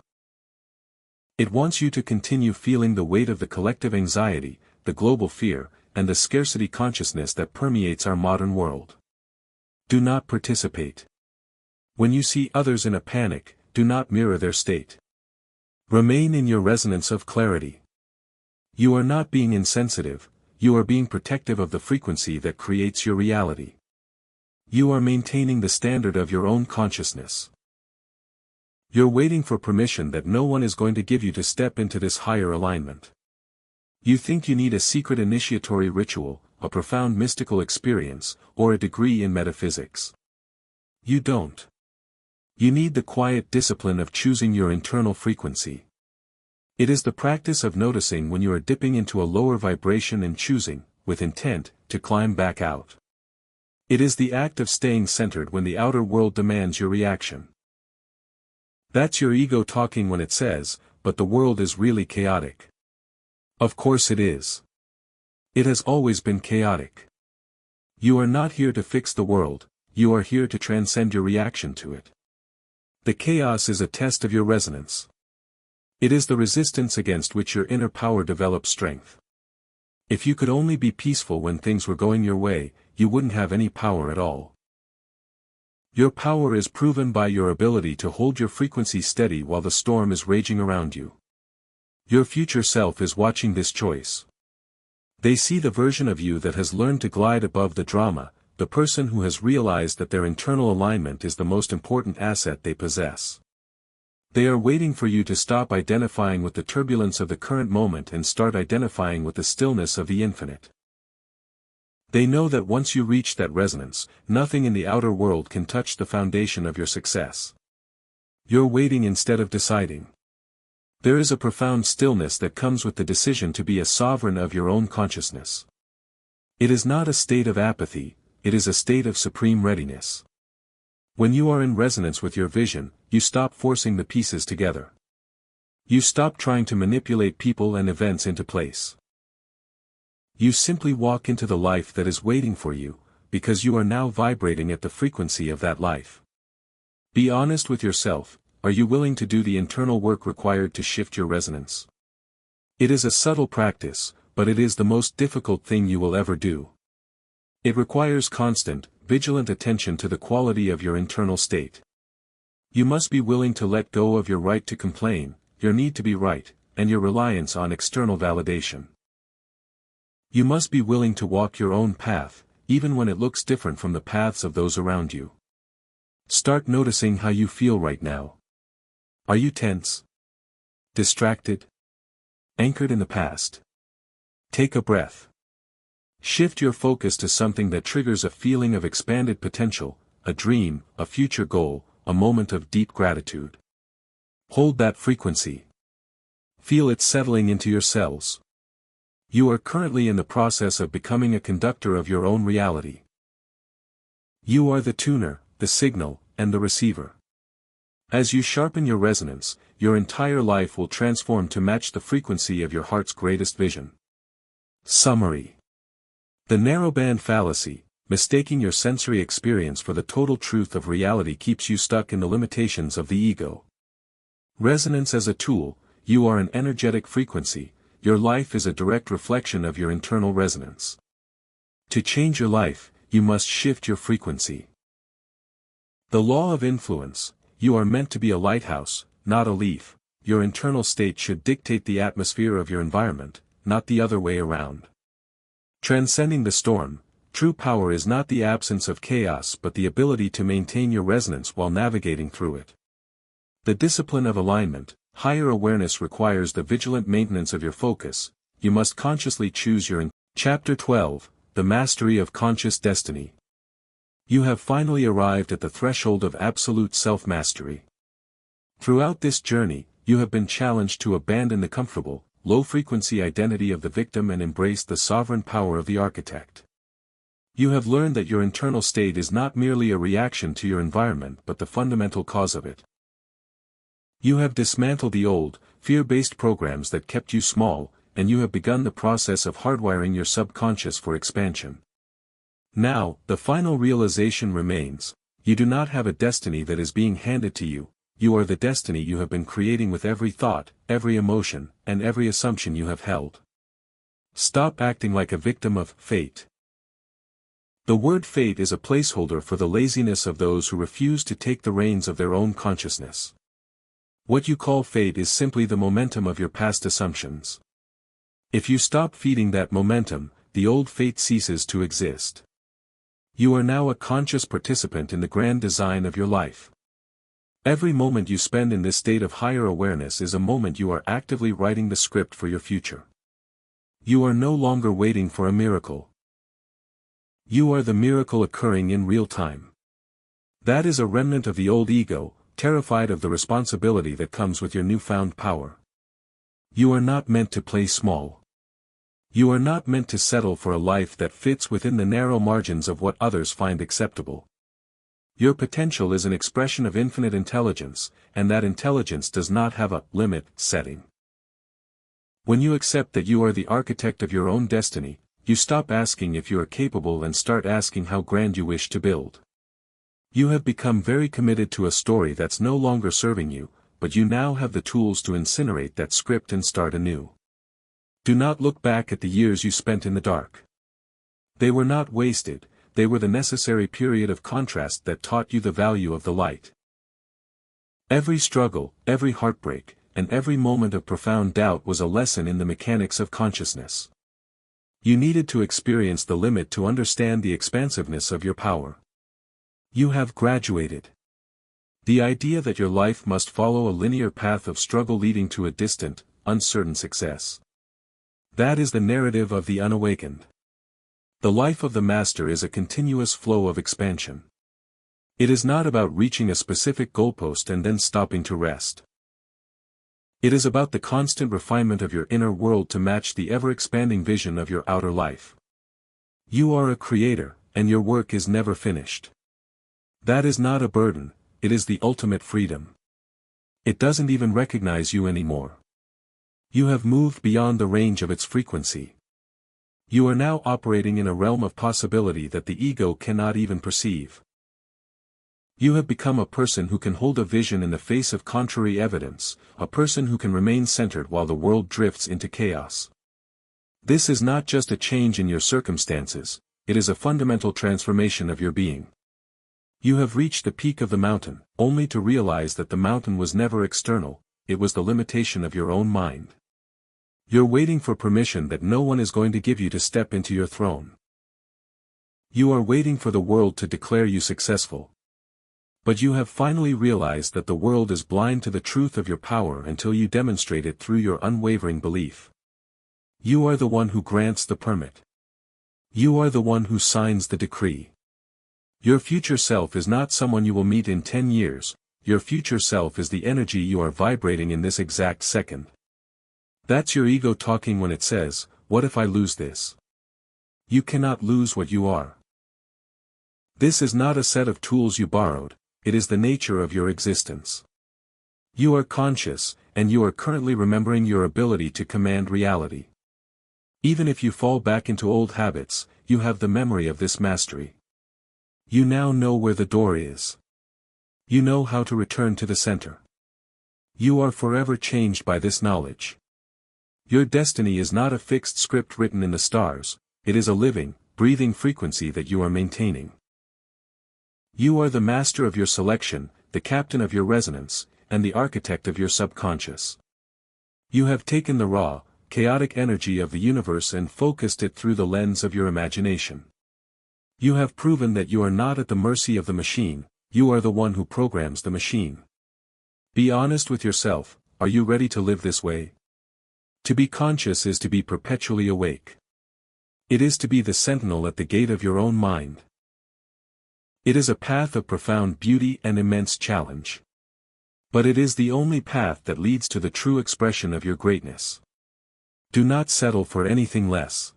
It wants you to continue feeling the weight of the collective anxiety, the global fear, and the scarcity consciousness that permeates our modern world. Do not participate. When you see others in a panic, do not mirror their state. Remain in your resonance of clarity. You are not being insensitive, you are being protective of the frequency that creates your reality. You are maintaining the standard of your own consciousness. You're waiting for permission that no one is going to give you to step into this higher alignment. You think you need a secret initiatory ritual, a profound mystical experience, or a degree in metaphysics. You don't. You need the quiet discipline of choosing your internal frequency. It is the practice of noticing when you are dipping into a lower vibration and choosing, with intent, to climb back out. It is the act of staying centered when the outer world demands your reaction. That's your ego talking when it says, "But the world is really chaotic." Of course it is. It has always been chaotic. You are not here to fix the world, you are here to transcend your reaction to it. The chaos is a test of your resonance. It is the resistance against which your inner power develops strength. If you could only be peaceful when things were going your way, you wouldn't have any power at all. Your power is proven by your ability to hold your frequency steady while the storm is raging around you. Your future self is watching this choice. They see the version of you that has learned to glide above the drama, the person who has realized that their internal alignment is the most important asset they possess. They are waiting for you to stop identifying with the turbulence of the current moment and start identifying with the stillness of the infinite. They know that once you reach that resonance, nothing in the outer world can touch the foundation of your success. You're waiting instead of deciding. There is a profound stillness that comes with the decision to be a sovereign of your own consciousness. It is not a state of apathy, it is a state of supreme readiness. When you are in resonance with your vision, you stop forcing the pieces together. You stop trying to manipulate people and events into place. You simply walk into the life that is waiting for you, because you are now vibrating at the frequency of that life. Be honest with yourself. Are you willing to do the internal work required to shift your resonance? It is a subtle practice, but it is the most difficult thing you will ever do. It requires constant, vigilant attention to the quality of your internal state. You must be willing to let go of your right to complain, your need to be right, and your reliance on external validation. You must be willing to walk your own path, even when it looks different from the paths of those around you. Start noticing how you feel right now. Are you tense? Distracted? Anchored in the past? Take a breath. Shift your focus to something that triggers a feeling of expanded potential, a dream, a future goal, a moment of deep gratitude. Hold that frequency. Feel it settling into your cells. You are currently in the process of becoming a conductor of your own reality. You are the tuner, the signal, and the receiver. As you sharpen your resonance, your entire life will transform to match the frequency of your heart's greatest vision. Summary. The narrowband fallacy, mistaking your sensory experience for the total truth of reality, keeps you stuck in the limitations of the ego. Resonance as a tool, you are an energetic frequency, your life is a direct reflection of your internal resonance. To change your life, you must shift your frequency. The law of influence, you are meant to be a lighthouse, not a leaf. Your internal state should dictate the atmosphere of your environment, not the other way around. Transcending the storm, true power is not the absence of chaos but the ability to maintain your resonance while navigating through it. The discipline of alignment, higher awareness requires the vigilant maintenance of your focus. You must consciously choose your Chapter 12, The Mastery of Conscious Destiny. You have finally arrived at the threshold of absolute self-mastery. Throughout this journey, you have been challenged to abandon the comfortable, low-frequency identity of the victim and embrace the sovereign power of the architect. You have learned that your internal state is not merely a reaction to your environment but the fundamental cause of it. You have dismantled the old, fear-based programs that kept you small, and you have begun the process of hardwiring your subconscious for expansion. Now, the final realization remains: you do not have a destiny that is being handed to you, you are the destiny you have been creating with every thought, every emotion, and every assumption you have held. Stop acting like a victim of fate. The word fate is a placeholder for the laziness of those who refuse to take the reins of their own consciousness. What you call fate is simply the momentum of your past assumptions. If you stop feeding that momentum, the old fate ceases to exist. You are now a conscious participant in the grand design of your life. Every moment you spend in this state of higher awareness is a moment you are actively writing the script for your future. You are no longer waiting for a miracle. You are the miracle occurring in real time. That is a remnant of the old ego, terrified of the responsibility that comes with your newfound power. You are not meant to play small. You are not meant to settle for a life that fits within the narrow margins of what others find acceptable. Your potential is an expression of infinite intelligence, and that intelligence does not have a limit setting. When you accept that you are the architect of your own destiny, you stop asking if you are capable and start asking how grand you wish to build. You have become very committed to a story that's no longer serving you, but you now have the tools to incinerate that script and start anew. Do not look back at the years you spent in the dark. They were not wasted, they were the necessary period of contrast that taught you the value of the light. Every struggle, every heartbreak, and every moment of profound doubt was a lesson in the mechanics of consciousness. You needed to experience the limit to understand the expansiveness of your power. You have graduated. The idea that your life must follow a linear path of struggle leading to a distant, uncertain success. That is the narrative of the unawakened. The life of the master is a continuous flow of expansion. It is not about reaching a specific goalpost and then stopping to rest. It is about the constant refinement of your inner world to match the ever-expanding vision of your outer life. You are a creator, and your work is never finished. That is not a burden, it is the ultimate freedom. It doesn't even recognize you anymore. You have moved beyond the range of its frequency. You are now operating in a realm of possibility that the ego cannot even perceive. You have become a person who can hold a vision in the face of contrary evidence, a person who can remain centered while the world drifts into chaos. This is not just a change in your circumstances, it is a fundamental transformation of your being. You have reached the peak of the mountain, only to realize that the mountain was never external, it was the limitation of your own mind. You're waiting for permission that no one is going to give you to step into your throne. You are waiting for the world to declare you successful. But you have finally realized that the world is blind to the truth of your power until you demonstrate it through your unwavering belief. You are the one who grants the permit. You are the one who signs the decree. Your future self is not someone you will meet in 10 years, your future self is the energy you are vibrating in this exact second. That's your ego talking when it says, "What if I lose this?" You cannot lose what you are. This is not a set of tools you borrowed, it is the nature of your existence. You are conscious, and you are currently remembering your ability to command reality. Even if you fall back into old habits, you have the memory of this mastery. You now know where the door is. You know how to return to the center. You are forever changed by this knowledge. Your destiny is not a fixed script written in the stars, it is a living, breathing frequency that you are maintaining. You are the master of your selection, the captain of your resonance, and the architect of your subconscious. You have taken the raw, chaotic energy of the universe and focused it through the lens of your imagination. You have proven that you are not at the mercy of the machine, you are the one who programs the machine. Be honest with yourself, are you ready to live this way? To be conscious is to be perpetually awake. It is to be the sentinel at the gate of your own mind. It is a path of profound beauty and immense challenge. But it is the only path that leads to the true expression of your greatness. Do not settle for anything less.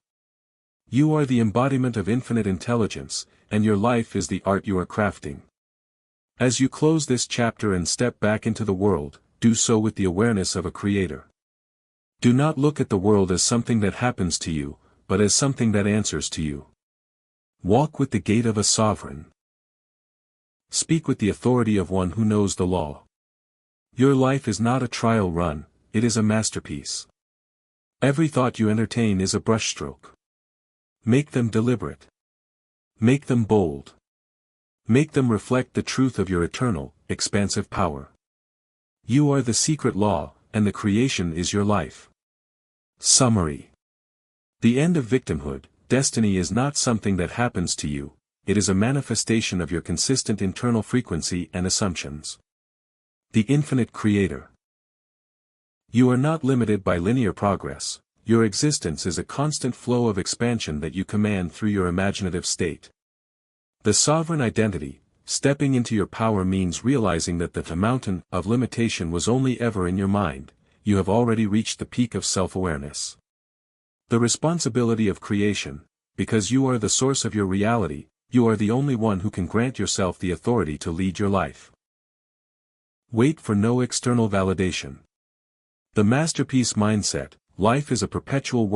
You are the embodiment of infinite intelligence, and your life is the art you are crafting. As you close this chapter and step back into the world, do so with the awareness of a creator. Do not look at the world as something that happens to you, but as something that answers to you. Walk with the gait of a sovereign. Speak with the authority of one who knows the law. Your life is not a trial run, it is a masterpiece. Every thought you entertain is a brushstroke. Make them deliberate. Make them bold. Make them reflect the truth of your eternal, expansive power. You are the secret law, and the creation is your life. Summary. The end of victimhood, destiny is not something that happens to you, it is a manifestation of your consistent internal frequency and assumptions. The infinite creator. You are not limited by linear progress, your existence is a constant flow of expansion that you command through your imaginative state. The sovereign identity, stepping into your power means realizing that the mountain of limitation was only ever in your mind, you have already reached the peak of self-awareness. The responsibility of creation, because you are the source of your reality, you are the only one who can grant yourself the authority to lead your life. Wait for no external validation. The masterpiece mindset, life is a perpetual work.